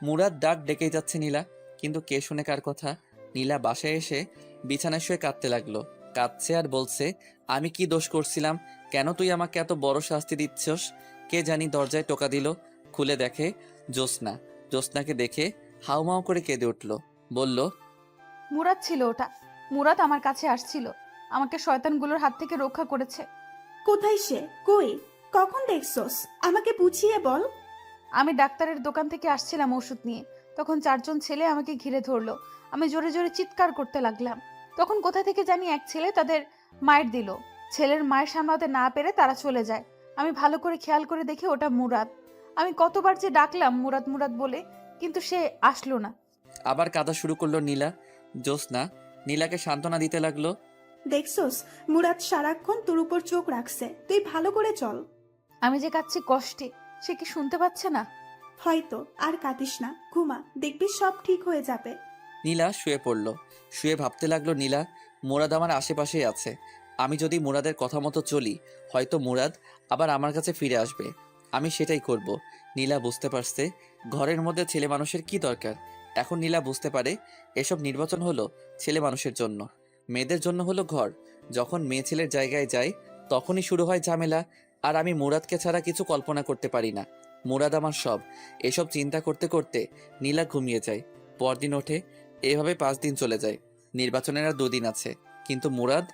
মুরাদ ডাক ডেকেই যাচ্ছে নীলা, কিন্তু কে শুনে কার কথা। নীলা বাসায় এসে বিছানায় শুয়ে কাঁদতে লাগলো। কাঁদছে আর বলছে, আমি কি দোষ করছিলাম? কেন তুই আমাকে এত বড় শাস্তি দিচ্ছস? কে জানি দরজায় টোকা দিল। খুলে দেখে জ্যোৎস্না। জ্যোৎস্নাকে দেখে হাউমাউ করে কেঁদে উঠল। বলল,
মুরাদ ছিল ওটা। মুরাদ আমার কাছে আসছিল, আমাকে শয়তানগুলোর হাত থেকে রক্ষা করেছে।
কোথায় সে? কই? কখন দেখছস? আমাকে বুঝিয়ে বল।
আমি ডাক্তারের দোকান থেকে আসছিলাম ওষুধ নিয়ে, তখন 4 জন ছেলে আমাকে ঘিরে ধরলো। আমি জোরে জোরে চিৎকার করতে লাগলাম। তখন কোথা থেকে জানি এক ছেলে তাদের মায়ের দিল। ছেলের মায়ের সামলাতে না পেরে তারা চলে যায়। আমি ভালো করে খেয়াল করে দেখি ওটা মুরাদ। আমি কতবার যে ডাকলাম মুরাদ, মুরাদ বলে, কিন্তু সে আসলো না।
আবার কাঁদা শুরু করলো নীলা। জ্যোৎস্না নীলাকে সান্ত্বনা দিতে লাগলো।
দেখছস, মুরাদ সারাক্ষণ তোর উপর চোখ রাখছে। তুই ভালো করে চল।
আমি যে কাঁদছি কষ্টে, সে কি শুনতে পাচ্ছে না?
হয়তো। আর কাঁদিস না, ঘুমা, দেখবি সব ঠিক হয়ে যাবে।
নীলা শুয়ে পড়ল। শুয়ে ভাবতে লাগলো, নীলা, মুরাদ আমার আশেপাশেই আছে। আমি যদি মুরাদের কথা মতো চলি, হয়তো মুরাদ আবার আমার কাছে ফিরে আসবে। আমি সেটাই করব। নীলা বুঝতে পারছে ঘরের মধ্যে ছেলে মানুষের কি দরকার। এখন নীলা বুঝতে পারে এসব নির্বাচন হলো ছেলে মানুষের জন্য, মেয়েদের জন্য হলো ঘর। যখন মেয়ে ছেলের জায়গায় যায়, তখনই শুরু হয় ঝামেলা। আর আমি মুরাদকে ছাড়া কিছু কল্পনা করতে পারি না। মুরাদ আমার সব। এসব চিন্তা করতে করতে নীলা ঘুমিয়ে যায়। পরদিন ওঠে। এভাবে 5 দিন চলে যায়। নির্বাচনের আর 2 দিন আছে, কিন্তু মুরাদ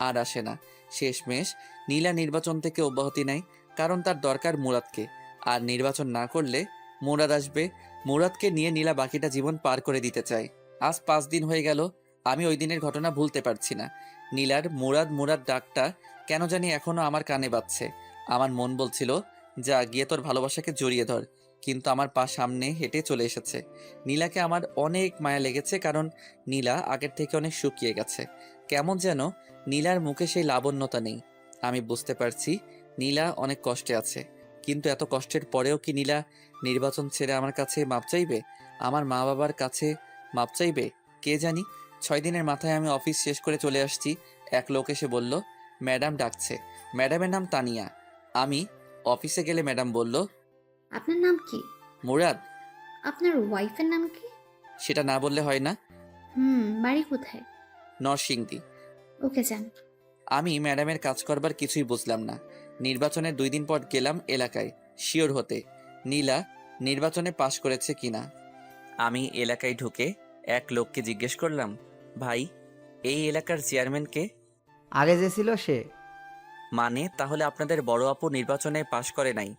আর আসে না। শেষমেশ নীলা নির্বাচন থেকে অব্যাহতি নেয়, কারণ তার দরকার মুরাদকে। আর নির্বাচন না করলে মুরাদ আসবে। মুরাদকে নিয়ে নীলা বাকিটা জীবন পার করে দিতে চায়। আজ 5 দিন হয়ে গেল। আমি ওই দিনের ঘটনা ভুলতে পারছি না। নীলার মুরাদ, মুরাদ ডাকটা কেন জানি এখনো আমার কানে বাজছে। আমার মন বলছিল, যা গিয়ে তোর ভালোবাসাকে জড়িয়ে ধর। কিন্তু আমার পা সামনে হেঁটে চলে এসেছে। নীলাকে আমার অনেক মায়া লেগেছে, কারণ নীলা আগের থেকে অনেক শুকিয়ে গেছে। কেমন যেন নীলার মুখে সেই লাবণ্যতা নেই। আমি বুঝতে পারছি নীলা অনেক কষ্টে আছে, কিন্তু এত কষ্টের পরেও কি নীলা নির্বাচন ছেড়ে আমার কাছে মাপ চাইবে? আমার মা বাবার কাছে মাপ চাইবে? কে জানি। 6 দিনের মাথায় আমি অফিস শেষ করে চলে আসছি। এক লোক এসে বলল, ম্যাডাম ডাকছে। ম্যাডামের নাম তানিয়া। আমি অফিসে গেলে ম্যাডাম বলল,
আপনার নাম কি?
মুরাদ।
আপনার ওয়াইফের নাম কি?
সেটা না বললে হয় না।
বাড়ি কোথায়?
নরসিংদী।
ওকে যান।
আমি ম্যাডামের কাজ করবার কিছুই বুঝলাম না। নির্বাচনের 2 দিন পর গেলাম এলাকায় শিওর হতে নীলা নির্বাচনে পাশ করেছে কিনা। আমি এলাকায় ঢুকে এক লোককে জিজ্ঞেস করলাম, ভাই, এই এলাকার চেয়ারম্যান কে?
আগে যে ছিল সে।
মানে তাহলে আপনাদের বড় আপু নির্বাচনে পাশ করে নাই?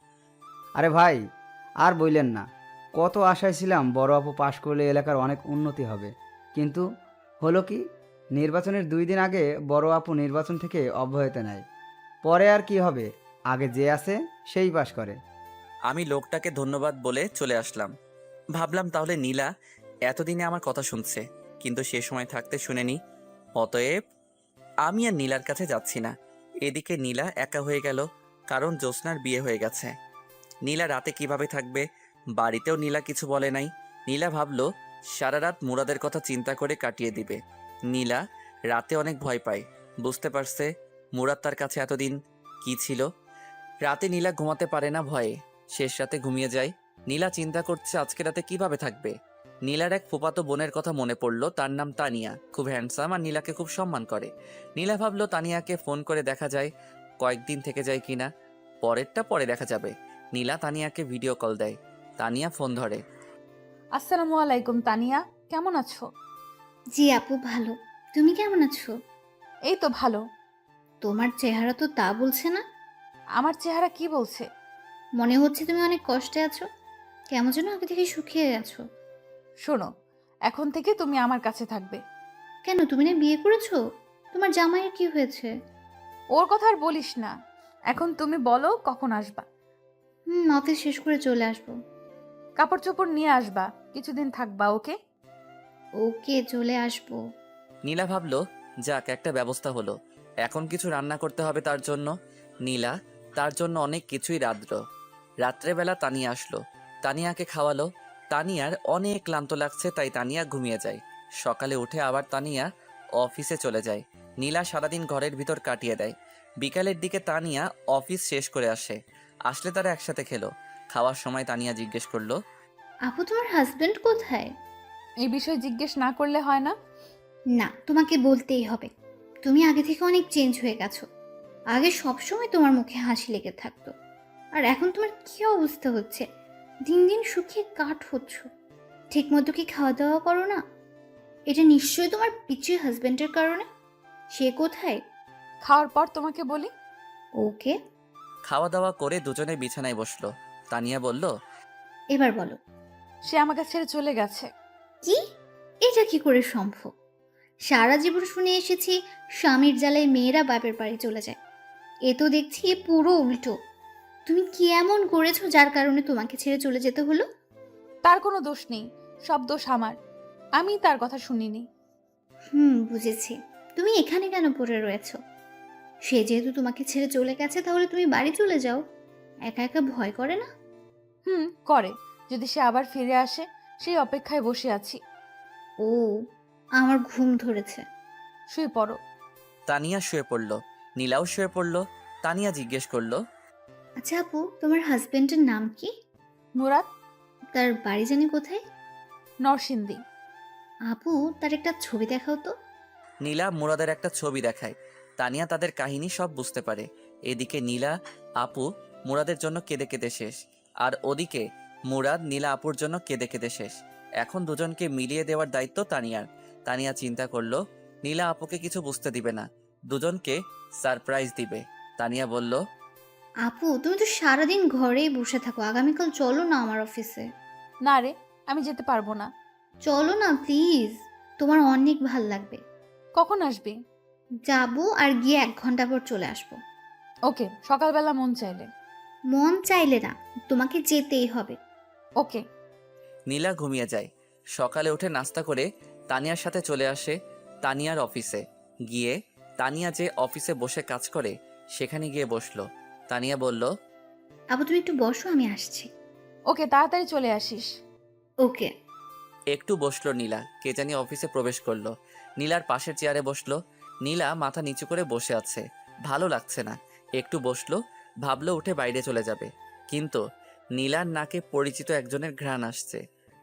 আরে ভাই, আর বললেন না। কত আশায় ছিলাম বড় আপু পাশ করলে এলাকার অনেক উন্নতি হবে, কিন্তু হলো কি, নির্বাচনের 2 দিন আগে বড় আপু নির্বাচন থেকে অব্যাহতি নেয়। পরে আর কি হবে, আগে যে আছে সেই পাশ করে।
আমি লোকটাকে ধন্যবাদ বলে চলে আসলাম। ভাবলাম তাহলে নীলা এতদিনে আমার কথা শুনছে, কিন্তু সে সময় থাকতে শুনেনি। অতএব আমি আর নীলার কাছে যাচ্ছি না। এদিকে নীলা একা হয়ে গেল, কারণ জ্যোৎস্নার বিয়ে হয়ে গেছে। নীলা রাতে কিভাবে থাকবে? বাড়িতেও নীলা কিছু বলে নাই। নীলা ভাবলো সারা রাত মুরাদের কথা চিন্তা করে কাটিয়ে দিবে। নীলা রাতে অনেক ভয় পায়, বুঝতে পারছে মুরাদ তার কাছে এতদিন কি ছিল। রাতে নীলা ঘুমাতে পারে না ভয়ে, শেষ রাতে ঘুমিয়ে যায়। নীলা চিন্তা করছে আজকে রাতে কিভাবে থাকবে। নীলার এক ফুফাতো বোনের কথা মনে পড়লো, তার নাম তানিয়া, খুব হ্যান্ডসাম আর নীলাকে খুব সম্মান করে। নীলা ভাবলো তানিয়াকে ফোন করে দেখা যায় কয়েকদিন থেকে যায় কিনা। পরেরটা পরে দেখা যাবে। নীলা তানিয়াকে ভিডিও কল দেয়। তানিয়া ফোন ধরে।
আসসালামু আলাইকুম তানিয়া, কেমন আছো?
জি আপু, ভালো। তুমি কেমন আছো?
এই তো ভালো।
তোমার চেহারা তো তা বলছে না।
আমার চেহারা কি বলছে?
মনে হচ্ছে তুমি অনেক কষ্টে আছো, কেমন যেন আগে থেকে শুকিয়ে গেছো।
শোনো, এখন থেকে তুমি আমার কাছে থাকবে।
কেন, তুমি না বিয়ে করেছো? তোমার জামাইয়ের কি হয়েছে?
ওর কথা আর বলিস না। এখন তুমি বলো কখন আসবা?
অফিস শেষ করে চলে আসবো।
কাপড় চোপড় নিয়ে আসবা, কিছুদিন থাকবা, ওকে?
ওকে, চলে আসবো।
নীলা ভাবলো যাক একটা ব্যবস্থা হলো। এখন কিছু রান্না করতে হবে তার জন্য। নীলা তার জন্য অনেক কিছুই রাত্রেবেলা তানিয়া আসলো, তানিয়াকে খাওয়ালো। তানিয়ার অনেক ক্লান্ত লাগছে, তাই তানিয়া ঘুমিয়ে যায়। সকালে উঠে আবার তানিয়া অফিসে চলে যায়। নীলা সারাদিন ঘরের ভিতর কাটিয়ে দেয়। বিকালের দিকে তানিয়া অফিস শেষ করে আসলে তারা একসাথে খেলো। খাওয়ার সময় তানিয়া জিজ্ঞেস করলো,
আপু, তোমার হাজবেন্ড কোথায়?
এই বিষয়ে জিজ্ঞেস না করলে হয় না?
না, তোমাকে বলতেই হবে। তুমি আগে থেকে অনেক চেঞ্জ হয়ে গেছো। আগে সবসময় তোমার মুখে হাসি লেগে থাকতো, আর এখন তোমার কি অবস্থা হচ্ছে! দিন দিন শুকিয়ে কাঠ হচ্ছ। ঠিক মতো কি খাওয়া দাওয়া করো না? এটা নিশ্চয়ই তোমার পিচ্ছি হাজবেন্ডের কারণে। সে কোথায়?
খাওয়ার পর তোমাকে বলি।
ওকে,
খাওয়া দাওয়া করে দুজনে বিছানায় বসলো। তানিয়া বলল,
এবার বলো।
সে আমাকে ছেড়ে চলে গেছে।
কি? এটা কি করে সম্ভব? সারা জীবন শুনে এসেছি স্বামীর জ্বালায় মেয়েরা বাপের বাড়ি চলে যায়। এ তো দেখছি পুরো উল্টো। তুমি কি এমন করেছো যার কারণে তোমাকে ছেড়ে চলে যেতে হলো?
তার কোনো দোষ নেই, সব দোষ আমার। আমি তার কথা শুনিনি।
বুঝেছি। তুমি এখানে কেন পড়ে রয়েছো? সে যেহেতু তোমাকে ছেড়ে চলে গেছে, তাহলে তুমি বাড়ি চলে যাও। একা একা ভয় করে না?
করে। যদি সে আবার ফিরে আসে, সেই অপেক্ষায় বসে আছি।
ও, আমার ঘুম ধরেছে।
শুয়ে পড়ো।
তানিয়া শুয়ে পড়ল। নীলাও শুয়ে পড়ল। তানিয়া জিজ্ঞেস করলো,
আচ্ছা আপু, তোমার হাজবেন্ডের নাম কি?
মুরাদ।
তার বাড়ি জানি কোথায়?
নরসিংদী।
আপু, তার একটা ছবি দেখাও তো।
নীলা মুরাদের একটা ছবি দেখায়। তানিয়া তাদের কাহিনী সব বুঝতে পারে। এদিকে নীলা আপু মুরাদের জন্য কেঁদে কেঁদে শেষ, আর ওদিকে মুরাদ নীলা আপুর জন্য কেঁদে কেঁদে শেষ। এখন দুজনকে মিলিয়ে দেওয়ার দায়িত্ব তানিয়ার। তানিয়া চিন্তা করলো নীলা আপুকে কিছু বুঝতে দিবে না, দুজনকে সারপ্রাইজ দিবে। তানিয়া বলল,
আপু, তুমি তো সারাদিন ঘরেই বসে থাকো। আগামীকাল চলো না আমার অফিসে।
না রে, আমি যেতে পারবো না।
চলো না প্লিজ, তোমার অনেক ভাল লাগবে।
কখন আসবি?
যাবো, আর গিয়ে 1 ঘন্টা পর চলে আসবো।
ওকে, সকালবেলা মন চাইলে।
মন চাইলে না, তোমাকে যেতেই হবে।
ওকে।
নীলা ঘুমিয়ে যায়। সকালে উঠে নাস্তা করে তানিয়ার সাথে চলে আসে তানিয়ার অফিসে। গিয়ে তানিয়া যে অফিসে বসে কাজ করে সেখানে গিয়ে বসলো। তানিয়া বলল,
আপু, তুমি একটু বসো, আমি আসছি।
ওকে, তাড়াতাড়ি চলে আসিস।
ওকে।
একটু বসলো নীলা। কে জানি অফিসে প্রবেশ করলো। নীলার পাশের চেয়ারে বসলো। নীলা মাথা নিচু করে বসে আছে, ভালো লাগছে না। একটু বসলো, ভাবলো উঠে বাইরে চলে যাবে, কিন্তু নীলার নাকে পরিচিত একজনের ঘ্রাণ আসছে।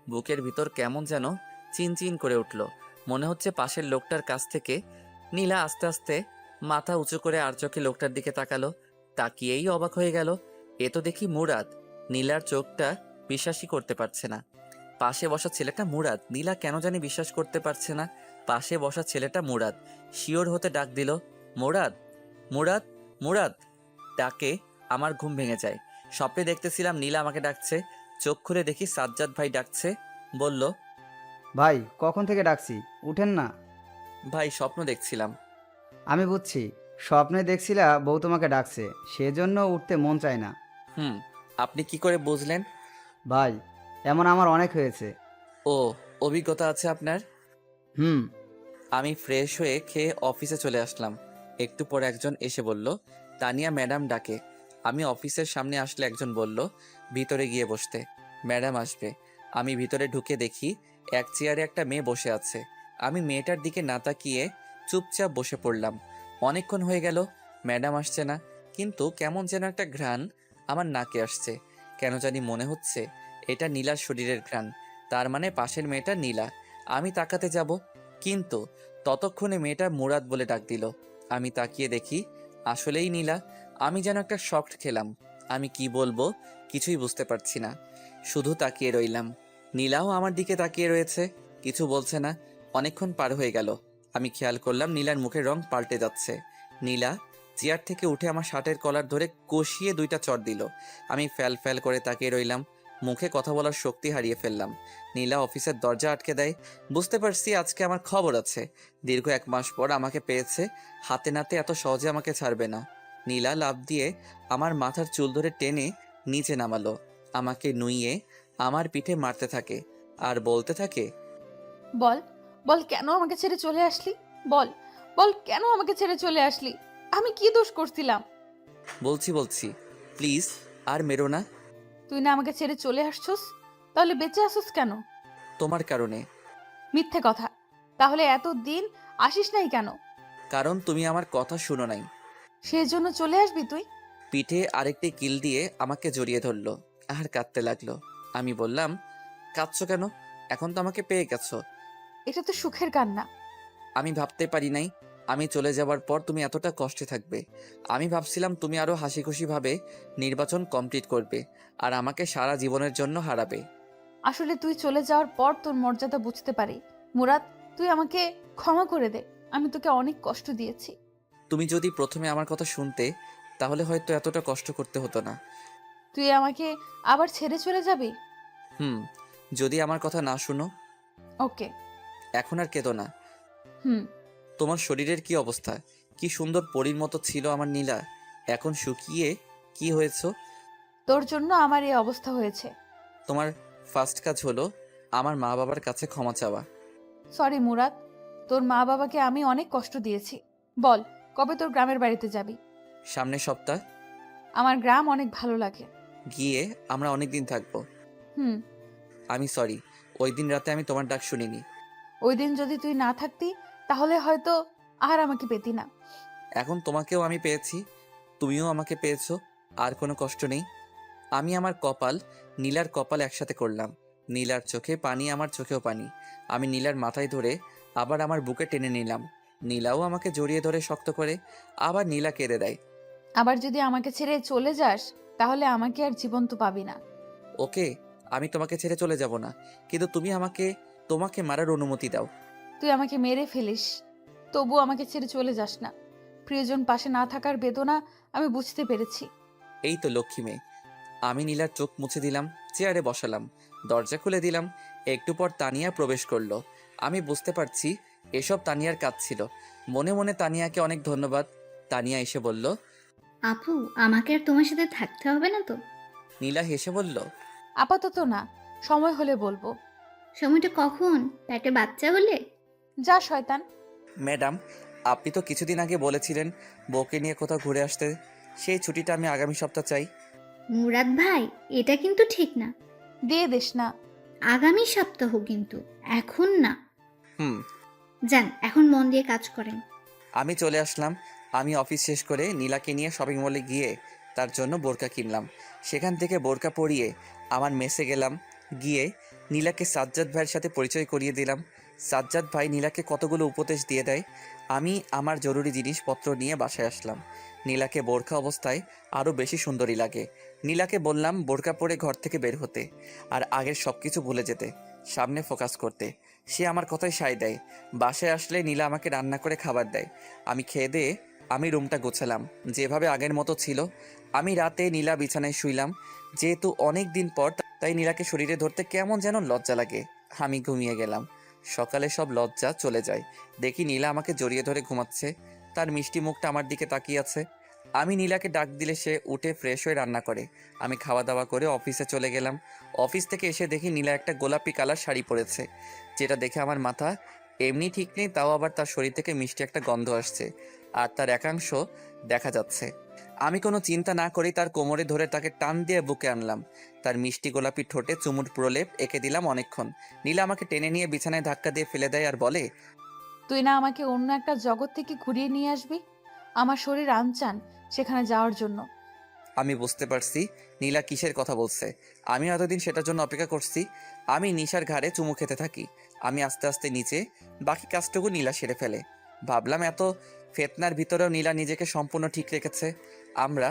বুকের ভিতর কেমন যেন চিনচিন করে উঠল, মনে হচ্ছে পাশের লোকটার কাছ থেকে। নীলা আস্তে আস্তে মাথা উঁচু করে আর চোখে লোকটার দিকে তাকালো। তাকিয়েই অবাক হয়ে গেল, এ তো দেখি মুরাদ। নীলার চোখটা বিশ্বাসই করতে পারছে না। পাশে বসা ছেলেটা মুরাদ। নীলা কেন জানি বিশ্বাস করতে পারছে না পাশে বসা ছেলেটা মুরাদ। শিওর হতে ডাক দিল, মুরাদ, মুরাদ, মুরাদ ডাকে আমার ঘুম ভেঙে যায়। স্বপ্নে দেখতেছিলাম নীলা আমাকে ডাকছে। চোখ খুলে দেখি সাজ্জাদ ভাই ডাকছে। বলল,
ভাই কখন থেকে ডাকছি, উঠেন না।
ভাই স্বপ্ন দেখছিলাম।
আমি বুঝছি, স্বপ্নে দেখছিলা বউ তোমাকে ডাকছে, সেজন্য উঠতে মন চায় না।
হুম, আপনি কি করে বুঝলেন?
ভাই এমন আমার অনেক হয়েছে।
ও, অভিজ্ঞতা আছে আপনার?
হুম।
আমি ফ্রেশ হয়ে খেয়ে অফিসে চলে আসলাম। একটু পর একজন এসে বলল, তানিয়া ম্যাডাম ডাকে। আমি অফিসের সামনে আসলে একজন বলল, ভিতরে গিয়ে বসতে, ম্যাডাম আসবে। আমি ভিতরে ঢুকে দেখি এক চেয়ারে একটা মেয়ে বসে আছে। আমি মেয়েটার দিকে না তাকিয়ে চুপচাপ বসে পড়লাম। অনেকক্ষণ হয়ে গেল, ম্যাডাম আসছে না, কিন্তু কেমন যেন একটা ঘ্রাণ আমার নাকে আসছে। কেন জানি মনে হচ্ছে এটা নীলার শরীরের ঘ্রাণ, তার মানে পাশের মেয়েটা নীলা। আমি তাকাতে যাব, কিন্তু ততক্ষণে মেয়েটা মুরাদ বলে ডাক দিল। আমি তাকিয়ে দেখি আসলেই নীলা। আমি যেন একটা শকড খেলাম। আমি কি বলবো কিছুই বুঝতে পারছি না, শুধু তাকিয়ে রইলাম। নীলাও আমার দিকে তাকিয়ে রয়েছে, কিছু বলছে না। অনেকক্ষণ পার হয়ে গেল, আমি খেয়াল করলাম নীলার মুখের রং পাল্টে যাচ্ছে। নীলা চেয়ার থেকে উঠে আমার শার্টের কলার ধরে কষিয়ে 2টা চড় দিল। আমি ফ্যাল ফ্যাল করে তাকিয়ে রইলাম, মুখে কথা বলার শক্তি হারিয়ে ফেললাম। নীলা অফিসের দরজা আটকে দেয়। বুঝতে পারছি আজকে আমার খবর আছে। দীর্ঘ 1 মাস পর আমাকে পেয়েছে, হাতে নাতে এত সহজে আমাকে ছাড়বে না। নীলা লাফ দিয়ে আমার মাথার চুল ধরে টেনে নিচে নামালো, আমাকে নুইয়ে আমার পিঠে মারতে থাকে আর বলতে থাকে,
বল, বল কেন আমাকে ছেড়ে চলে আসলি? বল, বল কেন আমাকে ছেড়ে চলে আসলি? আমি কি দোষ করছিলাম?
বলছি প্লিজ আর মেরো না।
তুই না আমাকে ছেড়ে চলে আসছস, তাহলে বেঁচে আসছস কেন?
তোমার কারণে।
মিথ্যে কথা। তাহলে এত দিন আসিস নাই কেন?
কারণ তুমি আমার কথা শুনো নাই।
সেজন্য চলে আসবি তুই?
পিঠে আরেকটি কিল দিয়ে আমাকে জড়িয়ে ধরলো আর কাঁদতে লাগলো। আমি বললাম, কাঁদছো কেন? এখন তো আমাকে পেয়ে গেছো।
এটা তো সুখের কান্না।
আমি ভাবতে পারি নাই আমি চলে যাবার পর তুমি এতটা কষ্টে থাকবে। আমি ভাবছিলাম তুমি আরো হাসি খুশি ভাবে নির্বাচন কমপ্লিট করবে আর আমাকে সারা জীবনের জন্য হারাবে।
আসলে তুই চলে যাওয়ার পর তোর মর্যাদা বুঝতে পারি। মুরাদ, তুই আমাকে ক্ষমা করে দে। আমি তোকে অনেক কষ্ট দিয়েছি।
তুমি যদি প্রথমে আমার কথা শুনতে, তাহলে হয়তো এতটা কষ্ট করতে হতো না।
তুই আমাকে আবার ছেড়ে চলে যাবি?
হুম, যদি আমার কথা না শুনো।
ওকে।
এখন আর কেঁদো না।
হুম।
তোমার শরীরের কি অবস্থা? কি সুন্দর পরীর মতো ছিল আমার নীলা, এখন শুকিয়ে কি হয়েছো?
তোর জন্য আমার এই অবস্থা হয়েছে।
তোমার ফার্স্ট কাজ হলো আমার মা বাবার কাছে ক্ষমা চাওয়া।
সরি মুরাদ, তোর মা বাবাকে আমি অনেক কষ্ট দিয়েছি। বল, কবে তোর গ্রামের বাড়িতে যাবি?
সামনের সপ্তাহ।
আমার গ্রাম অনেক ভালো লাগে।
গিয়ে আমরা অনেক দিন থাকবো।
হুম।
আমি সরি, ওই দিন রাতে আমি তোমার ডাক শুনিনি।
ওই দিন যদি তুই না থাকতি, তাহলে হয়তো আর আমাকে পেতি না।
এখন তোমাকেও আমি পেয়েছি, তুমিও আমাকে পেয়েছো, আর কোনো কষ্ট নেই। আমি আমার কপাল নীলার কপাল একসাথে করলাম। নীলার চোখে পানি, আমার চোখেও পানি। আমি নীলার মাথায় ধরে আবার আমার বুকে টেনে নিলাম। নীলাও আমাকে জড়িয়ে ধরে শক্ত করে, আবার নীলা কেঁদে দেয়।
আবার যদি আমাকে ছেড়ে চলে যাস, তাহলে আমাকে আর জীবন্ত পাবি না।
ওকে, আমি তোমাকে ছেড়ে চলে যাব না, কিন্তু তুমি আমাকে তোমাকে মারার অনুমতি দাও।
তুই আমাকে মেরে ফেলিস, তবু আমাকে ছেড়ে চলে যাস না। প্রিয়জন পাশে না থাকার বেদনা আমি বুঝতে পেরেছি।
এই তো লক্ষ্মী মেয়ে। আমি নীলার চোখ মুছে দিলাম, চেয়ারে বসালাম, দরজা খুলে দিলাম। একটু পর তানিয়া প্রবেশ করলো। আমি বুঝতে পারছি এসব তানিয়ার কাজ ছিল। মনে মনে তানিয়াকে অনেক ধন্যবাদ। তানিয়া এসে বলল,
আপু, আমাকে আর তোমার সাথে থাকতে হবে না তো?
নীলা হেসে বলল,
আপাতত না, সময় হলে বলবো।
সময়টা কখন? পেটে বাচ্চা হলে?
যা শয়তান।
ম্যাডাম, আপনি তো কিছুদিন আগে বলেছিলেন বউকে নিয়ে কোথাও ঘুরে আসতে। সেই ছুটিটা আমি আগামী সপ্তাহ চাই।
মুরাদ ভাই, এটা কিন্তু ঠিক না।
দিয়ে দিস না।
আগামী সপ্তাহ কিন্তু, এখন না।
হুম।
যান, এখন মন দিয়ে কাজ করেন।
আমি চলে আসলাম। আমি অফিস শেষ করে নীলাকে নিয়ে শপিং মলে গিয়ে তার জন্য বোরকা কিনলাম। সেখান থেকে বোরকা পরিয়ে আমার মেসে গেলাম। গিয়ে নীলাকে সাজ্জাদ ভাইয়ের সাথে পরিচয় করিয়ে দিলাম। সাজ্জাদ ভাই নীলাকে কতগুলো উপদেশ দিয়ে দেয়। আমি আমার জরুরি জিনিসপত্র নিয়ে বাসায় আসলাম। নীলাকে বোরকা অবস্থায় আরও বেশি সুন্দরী লাগে। নীলাকে বললাম বোরকা পরে ঘর থেকে বের হতে, আর আগের সব কিছু ভুলে যেতে, সামনে ফোকাস করতে। সে আমার কথায় সায় দেয়। বাসায় আসলে নীলা আমাকে রান্না করে খাবার দেয়। আমি খেয়ে দিয়ে আমি রুমটা গোছালাম, যেভাবে আগের মতো ছিল। আমি রাতে নীলা বিছানায় শুইলাম। যেহেতু অনেক দিন পর, তাই নীলাকে শরীরে ধরতে কেমন যেন লজ্জা লাগে। আমি ঘুমিয়ে গেলাম। সকালে সব লজ্জা চলে যায়। দেখি নীলা আমাকে জড়িয়ে ধরে ঘুমাচ্ছে। তার মিষ্টি মুখটা আমার দিকে তাকিয়ে আছে। আমি নীলাকে ডাক দিলে সে উঠে ফ্রেশ হয়ে রান্না করে। আমি খাওয়া দাওয়া করে অফিসে চলে গেলাম। অফিস থেকে এসে দেখি নীলা একটা গোলাপি কালার শাড়ি পরেছে, যেটা দেখে আমার মাথা এমনি ঠিক নেই, তাও আবার তার শরীর থেকে মিষ্টি একটা গন্ধ আসছে আর তার একাংশ দেখা যাচ্ছে। আমি কোনো চিন্তা না করেই তার কোমরে ধরে তাকে টান দিয়ে বুকে আনলাম। তার মিষ্টি গোলাপি ঠোঁটে চুমুর প্রলেপ এঁকে দিলাম অনেকক্ষণ। নীলা আমাকে টেনে নিয়ে বিছানায় ধাক্কা দিয়ে ফেলে দেয় আর বলে,
তুই না আমাকে অন্য একটা জগৎ থেকে ঘুরিয়ে নিয়ে আসবি? আমার শরীর আনচান সেখানে যাওয়ার জন্য।
আমি বুঝতে পারছি নীলা কিসের কথা বলছে। আমি এতদিন সেটার জন্য অপেক্ষা করছি। আমি নিশার ঘাড়ে চুমু খেতে থাকি। আমি আস্তে আস্তে নিচে, বাকি কাজটুকু নীলা সেরে ফেলে। ভাবলাম এত ফেতনার ভিতরেও নীলা নিজেকে সম্পূর্ণ ঠিক রেখেছে। আমরা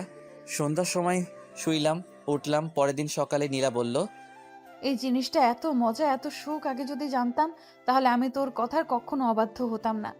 সন্ধ্যার সময় শুইলাম, উঠলাম। পরের দিন সকালে নীলা বলল,
এই জিনিসটা এত মজা, এত সুখ, আগে যদি জানতাম তাহলে আমি তোর কথার কখনো অবাধ্য হতাম না।